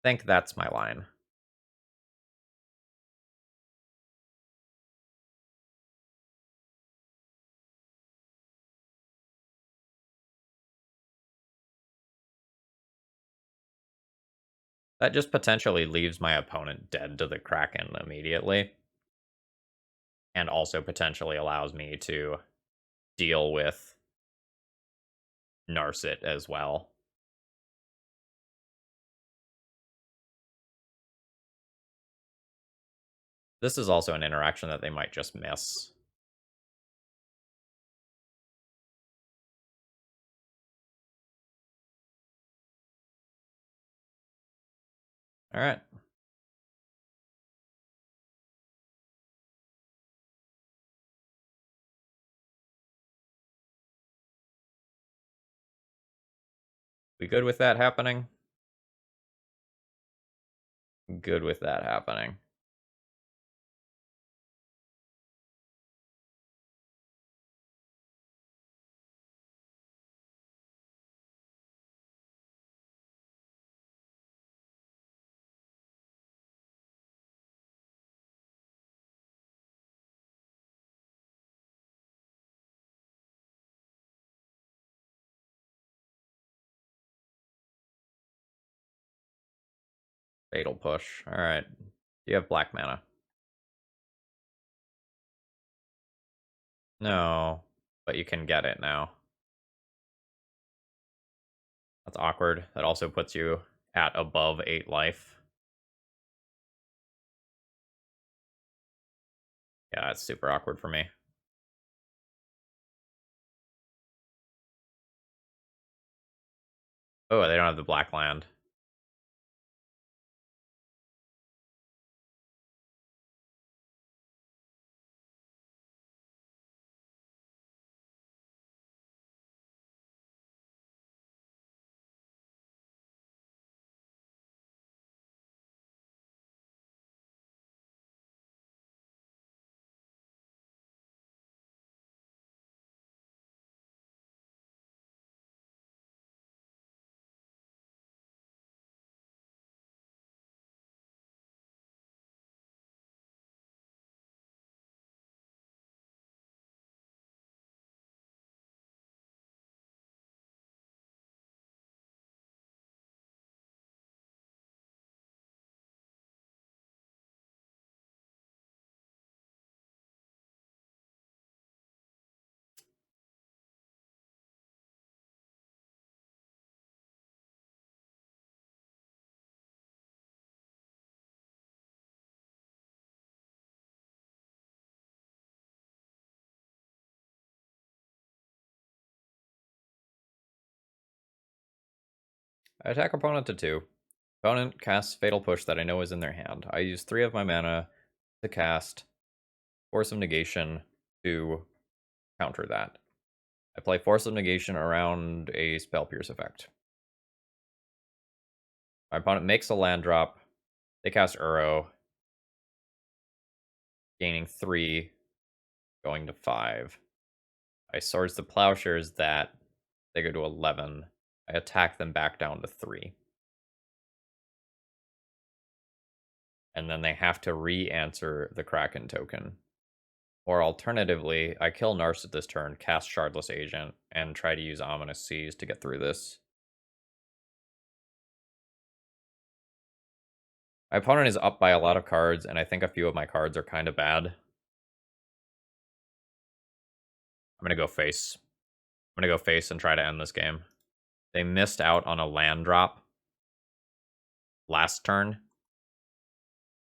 think that's my line. That just potentially leaves my opponent dead to the Kraken immediately. And also potentially allows me to deal with Narset as well. This is also an interaction that they might just miss. Alright. We good with that happening? Good with that happening. Fatal push. Alright. You have black mana. No, but you can get it now. That's awkward. That also puts you at above 8 life. Yeah, it's super awkward for me. Oh, they don't have the black land. I attack opponent to 2. Opponent casts Fatal Push that I know is in their hand. I use 3 of my mana to cast Force of Negation to counter that. I play Force of Negation around a Spell Pierce effect. My opponent makes a land drop. They cast Uro, gaining 3, going to 5. I Swords the Plowshares that. They go to 11. I attack them back down to 3. And then they have to re-answer the Kraken token. Or alternatively, I kill Narset this turn, cast Shardless Agent, and try to use Ominous Seas to get through this. My opponent is up by a lot of cards, and I think a few of my cards are kind of bad. I'm gonna go face. I'm gonna go face and try to end this game. They missed out on a land drop last turn,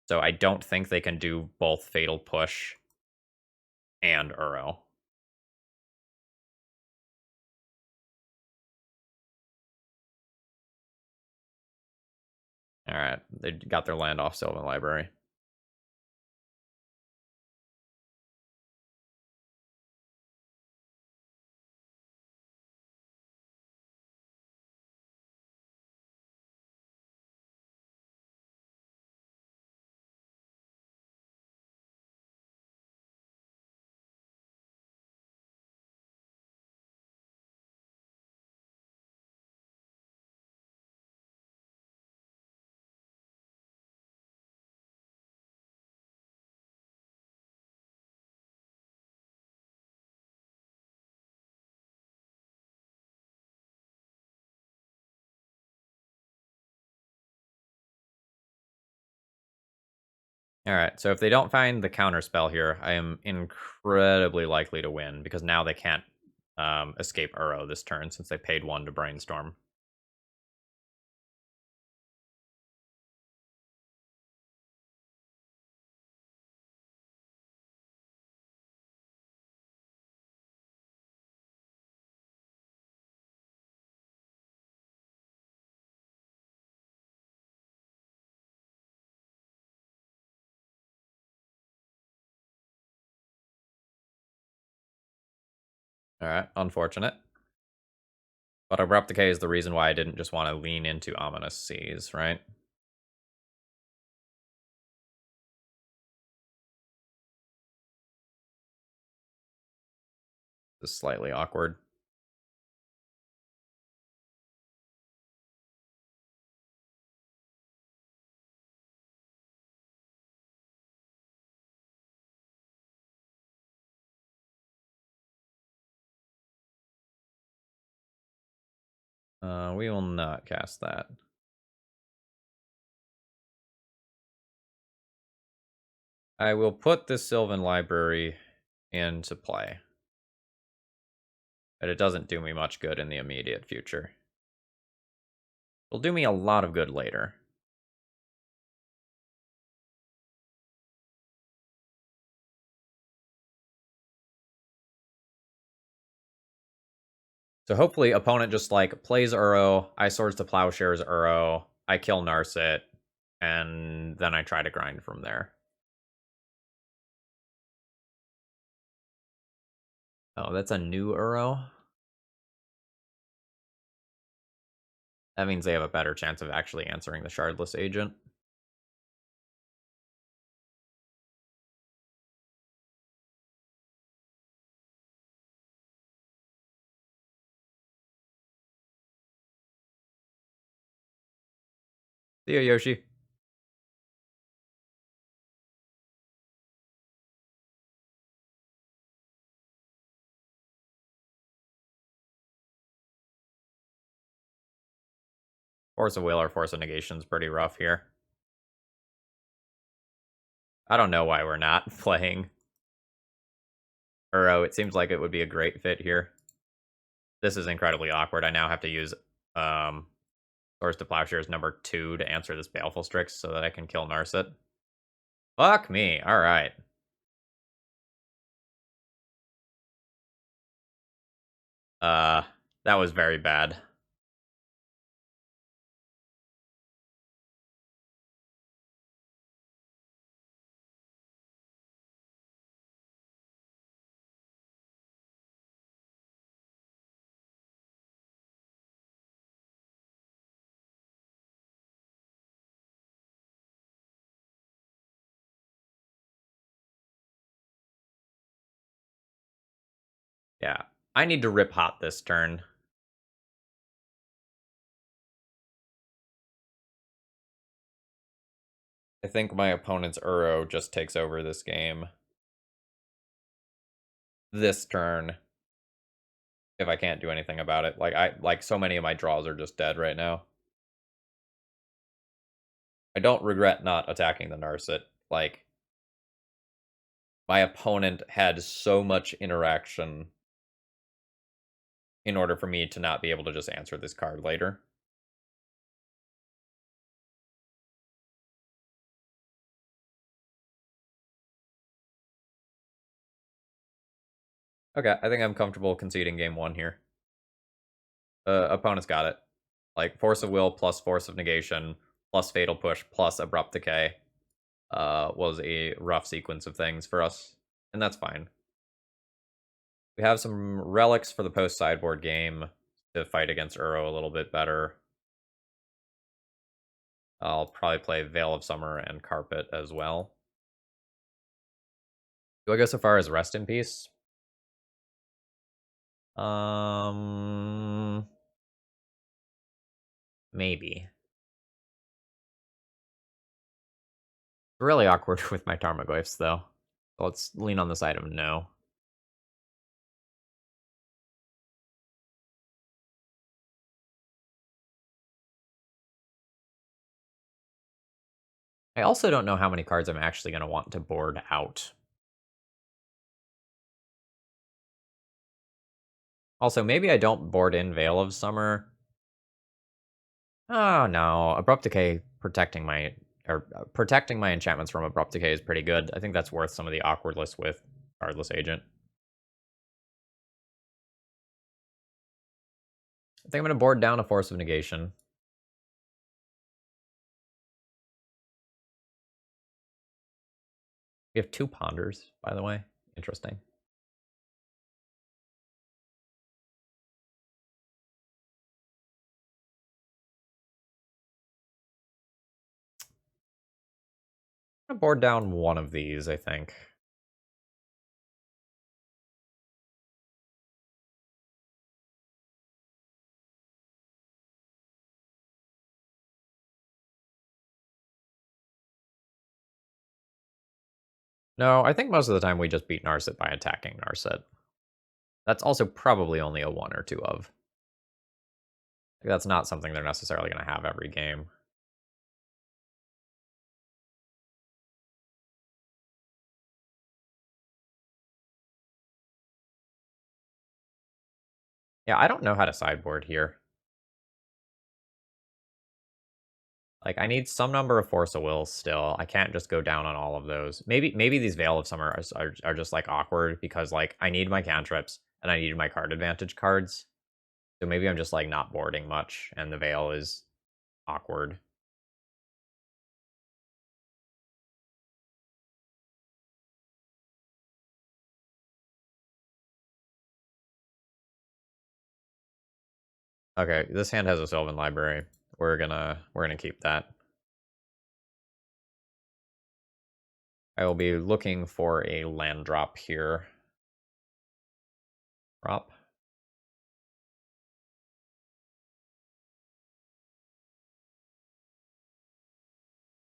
so I don't think they can do both Fatal Push and Uro. Alright, they got their land off Sylvan Library. Alright, so if they don't find the counter spell here, I am incredibly likely to win, because now they can't escape Uro this turn, since they paid 1 to brainstorm. Alright, unfortunate. But Abrupt Decay is the reason why I didn't just want to lean into Ominous Seas, right? This is slightly awkward. We will not cast that. I will put this Sylvan Library into play. But it doesn't do me much good in the immediate future. It'll do me a lot of good later. So hopefully opponent just like plays Uro, I Swords to Plowshares Uro, I kill Narset, and then I try to grind from there. Oh, that's a new Uro? That means they have a better chance of actually answering the Shardless Agent. See ya, Yoshi. Force of Will or Force of Negation is pretty rough here. I don't know why we're not playing Uro. It seems like it would be a great fit here. This is incredibly awkward. I now have to use Swords to Plowshares number 2 to answer this Baleful Strix so that I can kill Narset. Fuck me. Alright. That was very bad. Yeah. I need to rip hot this turn. I think my opponent's Uro just takes over this game. This turn. If I can't do anything about it. Like so many of my draws are just dead right now. I don't regret not attacking the Narset. Like, my opponent had so much interaction in order for me to not be able to just answer this card later. Okay, I think I'm comfortable conceding game 1 here. Opponent's got it. Like, Force of Will plus Force of Negation plus Fatal Push plus Abrupt Decay was a rough sequence of things for us, and that's fine. We have some relics for the post-sideboard game to fight against Uro a little bit better. I'll probably play Veil of Summer and Carpet as well. Do I go so far as Rest in Peace? Maybe. Really awkward with my Tarmogoyfs, though. Let's lean on the side of no. I also don't know how many cards I'm actually going to want to board out. Also, maybe I don't board in Veil of Summer. Oh no, Abrupt Decay protecting my enchantments from Abrupt Decay is pretty good. I think that's worth some of the awkwardness with Cardless Agent. I think I'm going to board down a Force of Negation. We have 2 Ponders, by the way. Interesting. I'm going to board down one of these, I think. No, I think most of the time we just beat Narset by attacking Narset. That's also probably only a 1 or 2 of. That's not something they're necessarily going to have every game. Yeah, I don't know how to sideboard here. Like, I need some number of Force of Will still. I can't just go down on all of those. Maybe these Veil of Summer are just, like, awkward because, like, I need my cantrips and I need my card advantage cards. So maybe I'm just, like, not boarding much and the Veil is awkward. Okay, this hand has a Sylvan Library. We're gonna keep that. I will be looking for a land drop here. Drop.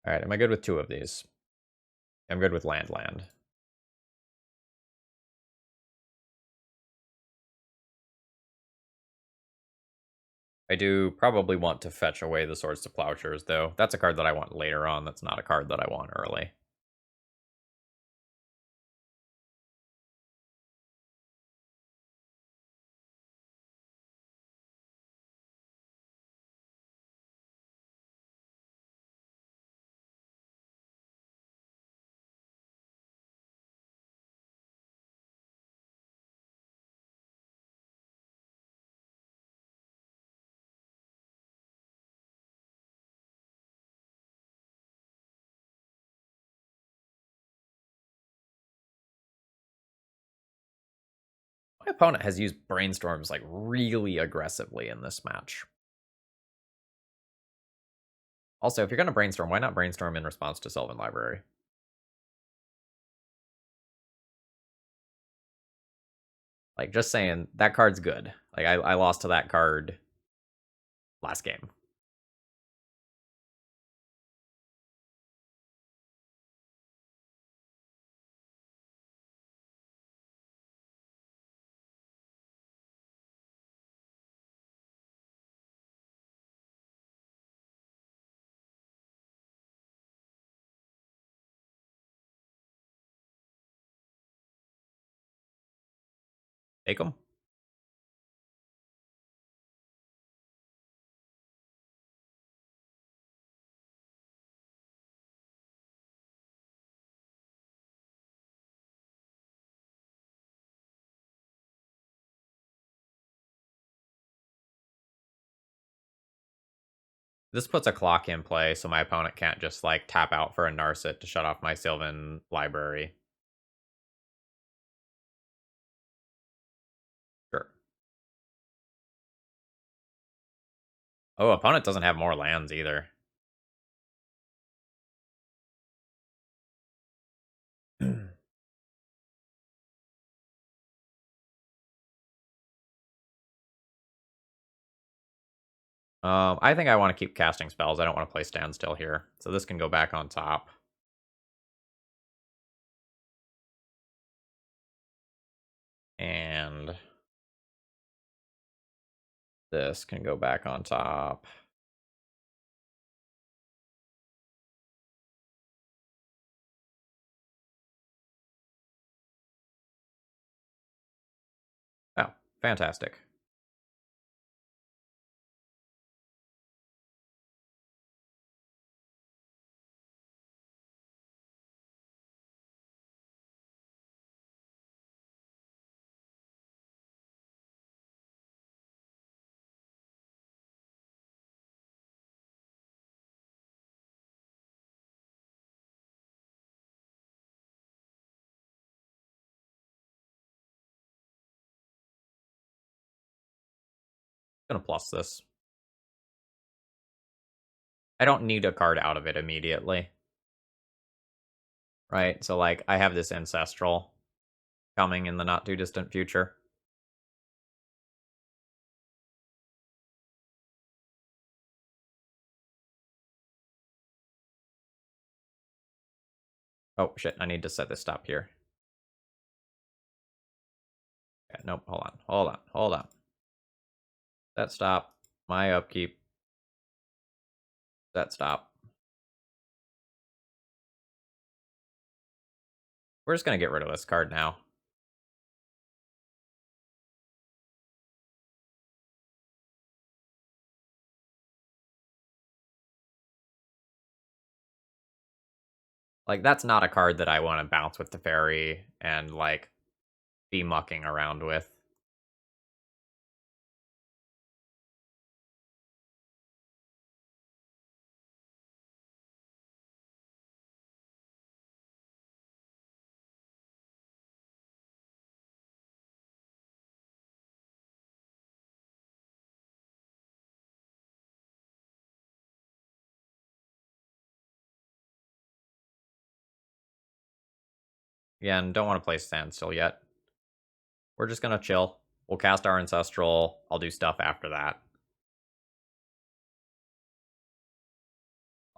Alright, am I good with 2 of these? I'm good with land. I do probably want to fetch away the Swords to Plowshares, though. That's a card that I want later on. That's not a card that I want early. My opponent has used Brainstorms, like, really aggressively in this match. Also, if you're going to brainstorm, why not brainstorm in response to Sylvan Library? Like, just saying, that card's good. Like, I lost to that card last game. Take them. This puts a clock in play, so my opponent can't just, like, tap out for a Narset to shut off my Sylvan Library. Sure. Oh, opponent doesn't have more lands either. I think I want to keep casting spells. I don't want to play Standstill here. So this can go back on top. And this can go back on top. Fantastic. Gonna plus this. I don't need a card out of it immediately. Right? So, like, I have this Ancestral coming in the not too distant future. Oh, shit. I need to set this stop here. Yeah, nope. Hold on. That stop. My upkeep. That stop. We're just gonna get rid of this card now. Like, that's not a card that I want to bounce with the Fairy and, like, be mucking around with. Again, don't want to play Standstill yet. We're just gonna chill. We'll cast our Ancestral. I'll do stuff after that.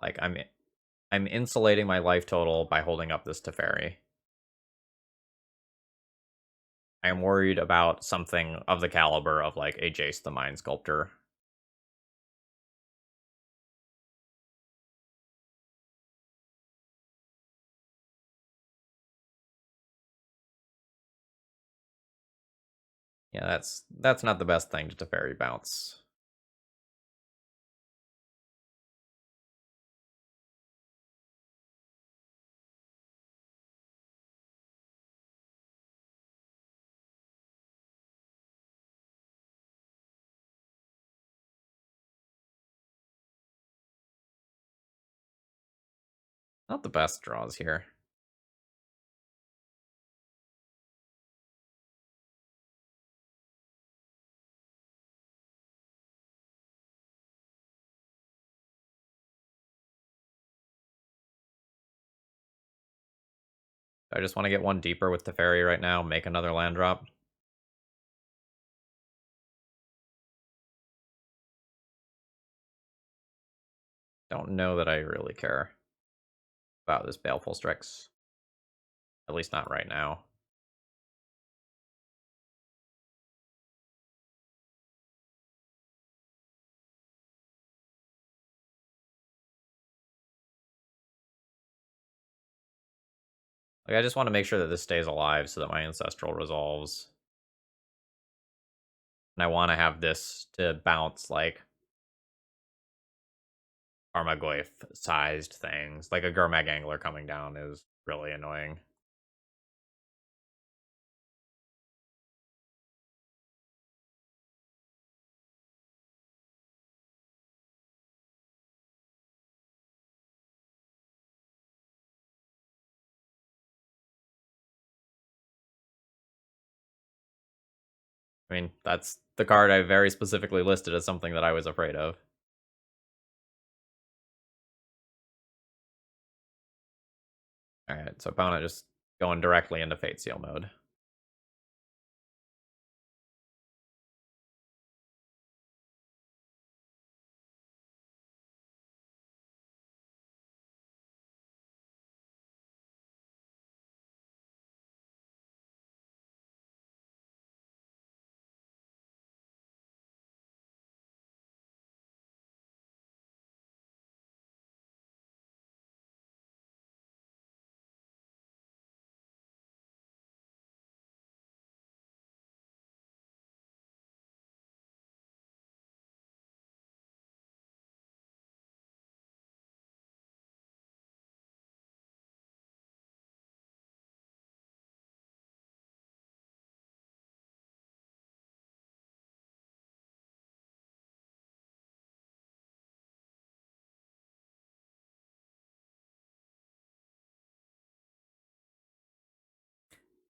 Like, I'm insulating my life total by holding up this Teferi. I am worried about something of the caliber of, like, a Jace the Mind Sculptor. Yeah, that's not the best thing to Teferi bounce. Not the best draws here. I just want to get one deeper with Teferi right now, make another land drop. Don't know that I really care about this Baleful Strix. At least not right now. Like, I just want to make sure that this stays alive so that my Ancestral resolves. And I want to have this to bounce, like, Armagoyf-sized things. Like, a Gurmag Angler coming down is really annoying. I mean, that's the card I very specifically listed as something that I was afraid of. Alright, so opponent just going directly into Fate Seal mode.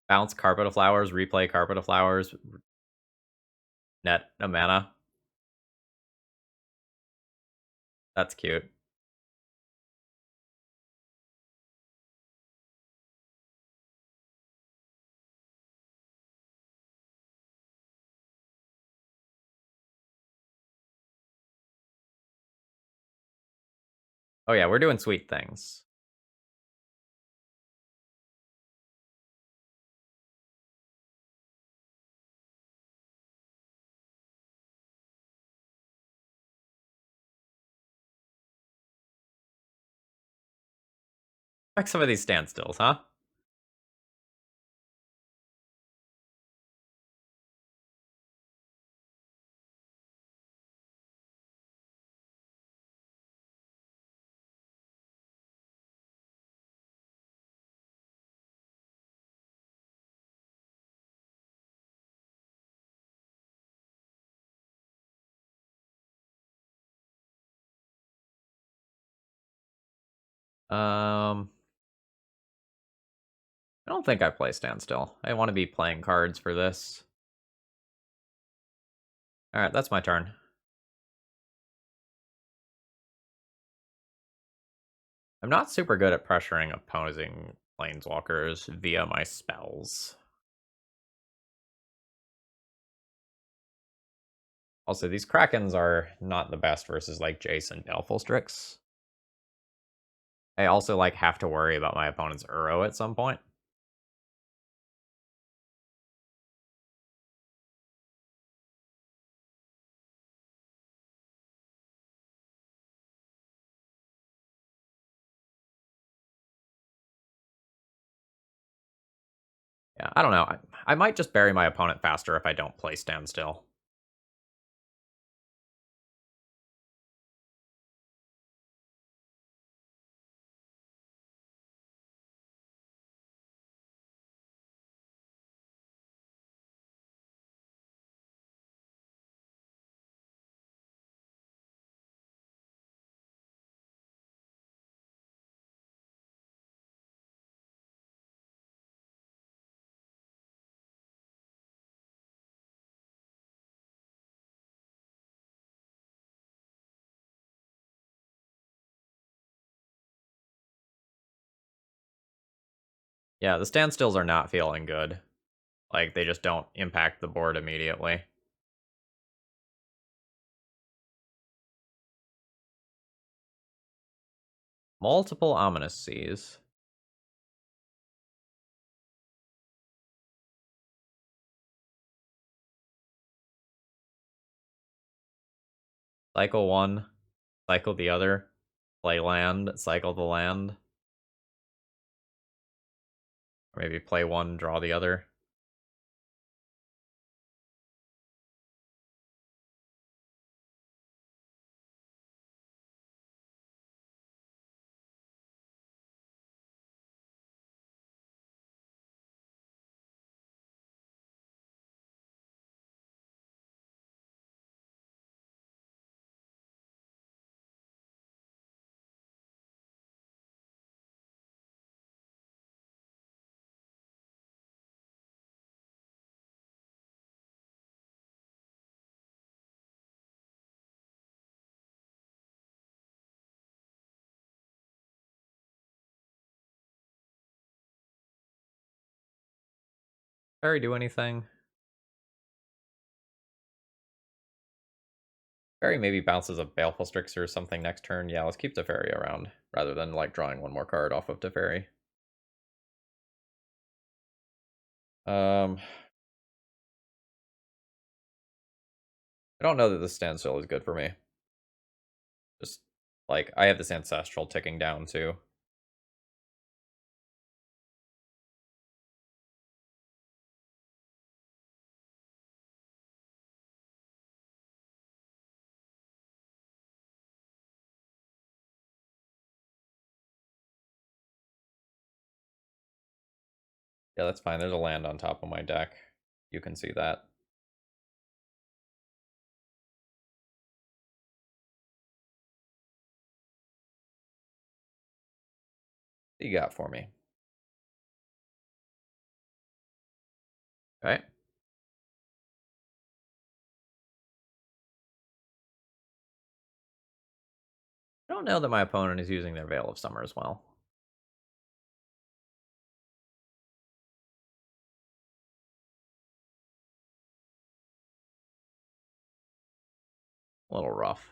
Bounce Carpet of Flowers, replay Carpet of Flowers, net a mana. That's cute. Oh yeah, we're doing sweet things. Like some of these standstills, huh? I don't think I play Standstill. I want to be playing cards for this. Alright, that's my turn. I'm not super good at pressuring opposing planeswalkers via my spells. Also, these Krakens are not the best versus, like, Jace and Baleful Strix. I also, like, have to worry about my opponent's Uro at some point. Yeah, I don't know. I might just bury my opponent faster if I don't play Standstill. Yeah, the Standstills are not feeling good. Like, they just don't impact the board immediately. Multiple Ominous Seas. Cycle one, cycle the other, play land, cycle the land. Or maybe play one, draw the other. Fairy do anything? Fairy maybe bounces a Baleful Strix or something next turn. Yeah, let's keep Teferi around, rather than, like, drawing one more card off of Teferi. I don't know that this Standstill is good for me. Just, like, I have this Ancestral ticking down, too. Yeah, that's fine. There's a land on top of my deck. You can see that. What do you got for me? Okay. I don't know that my opponent is using their Veil of Summer as well. A little rough.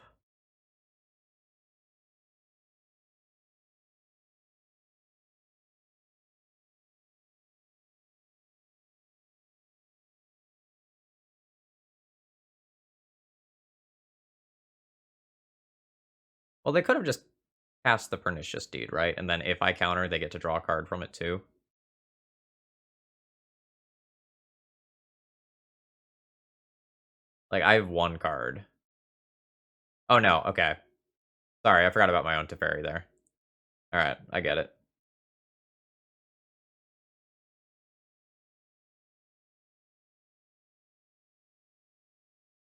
Well, they could have just cast the Pernicious Deed, right? And then if I counter, they get to draw a card from it too. Like, I have one card. Oh, no, okay. Sorry, I forgot about my own Teferi there. Alright, I get it.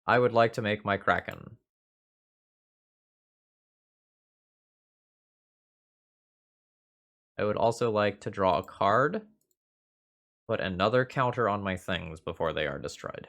I would like to make my Kraken. I would also like to draw a card, put another counter on my things before they are destroyed.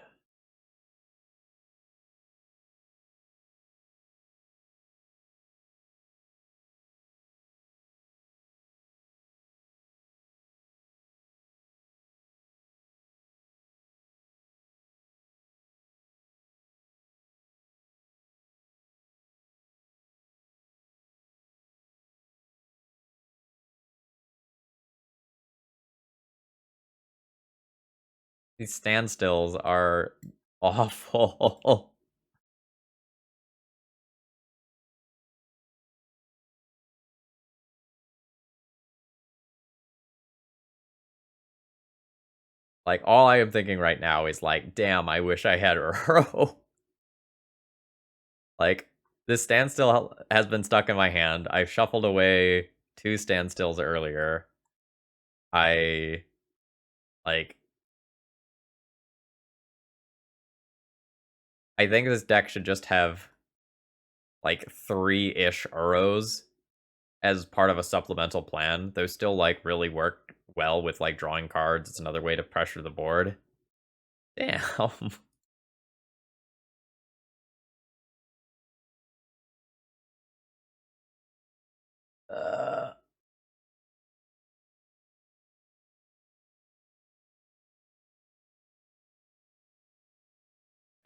These standstills are awful. Like, all I am thinking right now is like, damn, I wish I had Uro. Like, this standstill has been stuck in my hand. I shuffled away 2 standstills earlier. I, like... I think this deck should just have, like, 3-ish Uros as part of a supplemental plan. Those still, like, really work well with, like, drawing cards. It's another way to pressure the board. Damn. uh...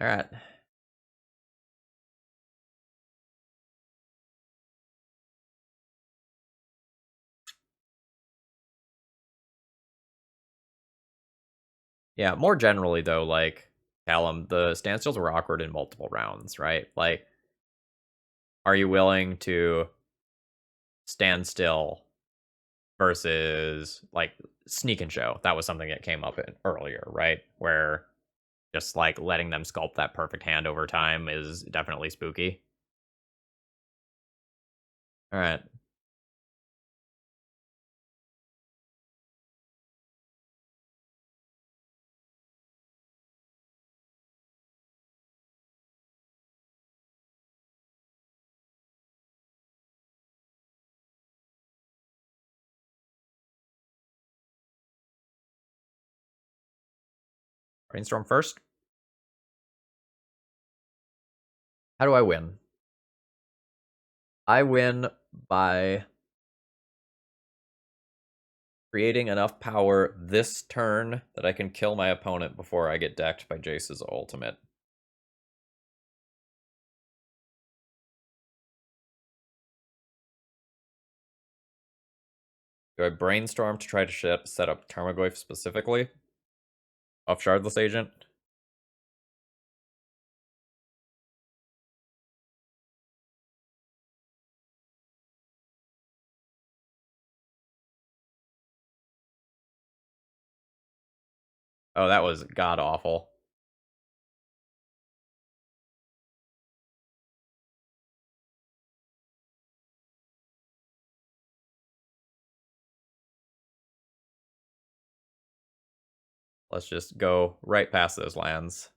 Alright. Yeah, more generally, though, like, Callum, the standstills were awkward in multiple rounds, right? Like, are you willing to stand still versus, like, sneak and show? That was something that came up earlier, right? Where just, like, letting them sculpt that perfect hand over time is definitely spooky. Alright. Brainstorm first. How do I win? I win by creating enough power this turn that I can kill my opponent before I get decked by Jace's ultimate. Do I brainstorm to try to set up Tarmogoyf specifically? Off Shardless Agent? Oh, that was god-awful. Let's just go right past those lands.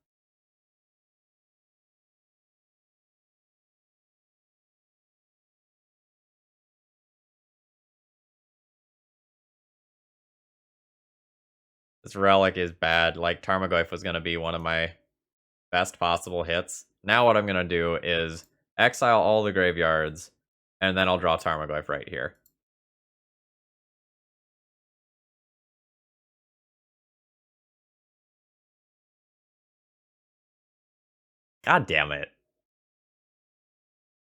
This relic is bad. Like, Tarmogoyf was gonna be one of my best possible hits. Now what I'm gonna do is exile all the graveyards, and then I'll draw Tarmogoyf right here. God damn it.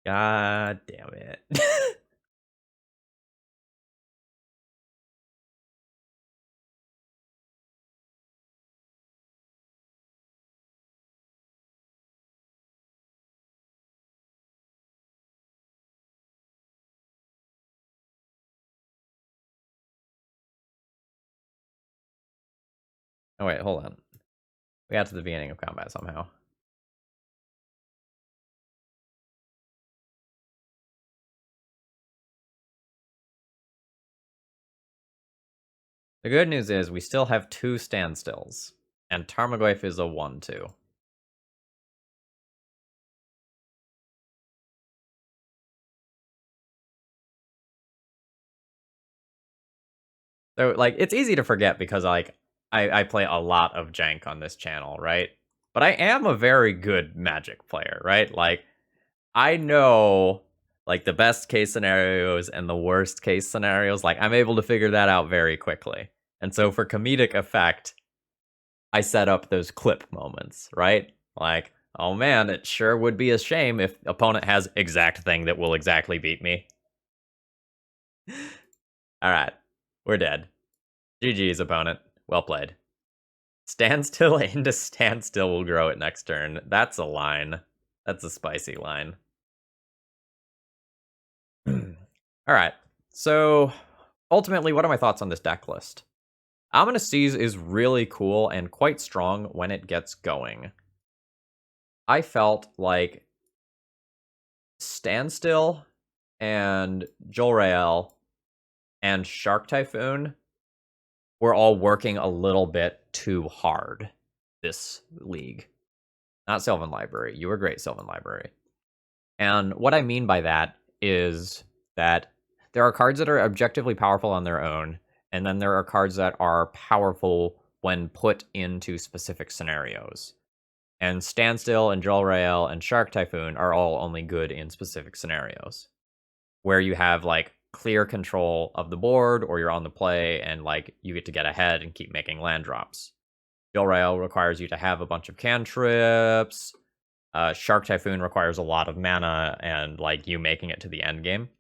God damn it. Oh wait, hold on. We got to the beginning of combat somehow. The good news is we still have 2 standstills, and Tarmogoyf is a 1/2. So, like, it's easy to forget because, like, I play a lot of jank on this channel, right? But I am a very good Magic player, right? Like, I know, like, the best case scenarios and the worst case scenarios. Like, I'm able to figure that out very quickly. And so for comedic effect, I set up those clip moments, right? Like, oh man, it sure would be a shame if opponent has exact thing that will exactly beat me. Alright, we're dead. GG's, opponent. Well played. Standstill into standstill will grow it next turn. That's a line. That's a spicy line. Alright, so ultimately, what are my thoughts on this deck list? Ominous Seas is really cool and quite strong when it gets going. I felt like Standstill and Jolrael and Shark Typhoon were all working a little bit too hard this league. Not Sylvan Library. You were great, Sylvan Library. And what I mean by that is that there are cards that are objectively powerful on their own, and then there are cards that are powerful when put into specific scenarios. And Standstill and Jolrael and Shark Typhoon are all only good in specific scenarios, where you have, like, clear control of the board, or you're on the play, and, like, you get to get ahead and keep making land drops. Jolrael requires you to have a bunch of cantrips. Shark Typhoon requires a lot of mana and, like, you making it to the end game.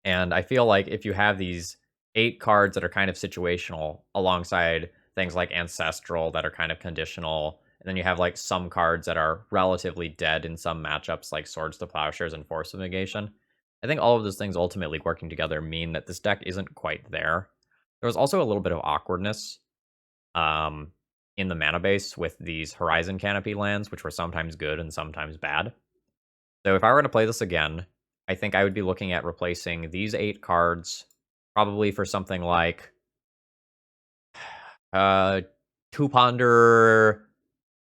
And I feel like if you have these 8 cards that are kind of situational alongside things like Ancestral that are kind of conditional, and then you have, like, some cards that are relatively dead in some matchups like Swords to Plowshares and Force of Negation, I think all of those things ultimately working together mean that this deck isn't quite there. There was also a little bit of awkwardness in the mana base with these Horizon Canopy lands, which were sometimes good and sometimes bad. So if I were to play this again, I think I would be looking at replacing these 8 cards probably for something like 2 Ponder,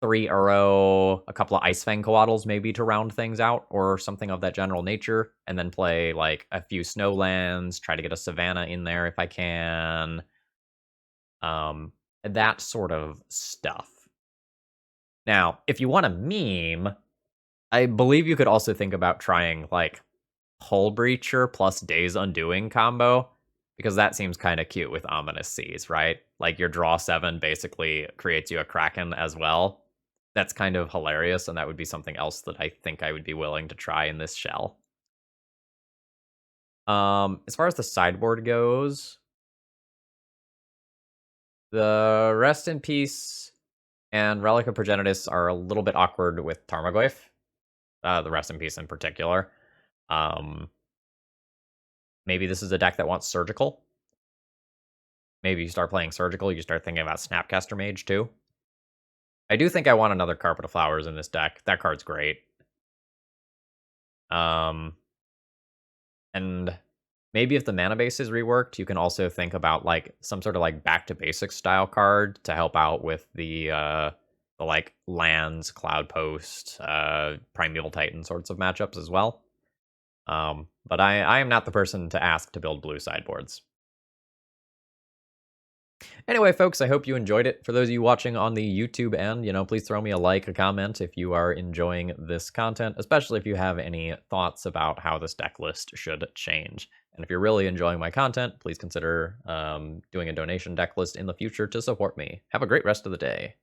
3 Uro, a couple of Icefang Coatls maybe to round things out, or something of that general nature, and then play, like, a few Snowlands, try to get a Savannah in there if I can. That sort of stuff. Now, if you want a meme, I believe you could also think about trying, like, Hull Breacher plus Days Undoing combo, because that seems kind of cute with Ominous Seas, right? Like, your draw 7 basically creates you a Kraken as well. That's kind of hilarious, and that would be something else that I think I would be willing to try in this shell. As far as the sideboard goes, the Rest in Peace and Relic of Progenitus are a little bit awkward with Tarmogoyf. The Rest in Peace in particular. Maybe this is a deck that wants Surgical. Maybe you start playing Surgical, you start thinking about Snapcaster Mage too. I do think I want another Carpet of Flowers in this deck. That card's great. And maybe if the mana base is reworked, you can also think about, like, some sort of, like, back to basics style card to help out with the like lands, Cloud Post, Primeval Titan sorts of matchups as well. But I am not the person to ask to build blue sideboards. Anyway, folks, I hope you enjoyed it. For those of you watching on the YouTube end, please throw me a like, a comment if you are enjoying this content, especially if you have any thoughts about how this deck list should change. And if you're really enjoying my content, please consider doing a donation deck list in the future to support me. Have a great rest of the day.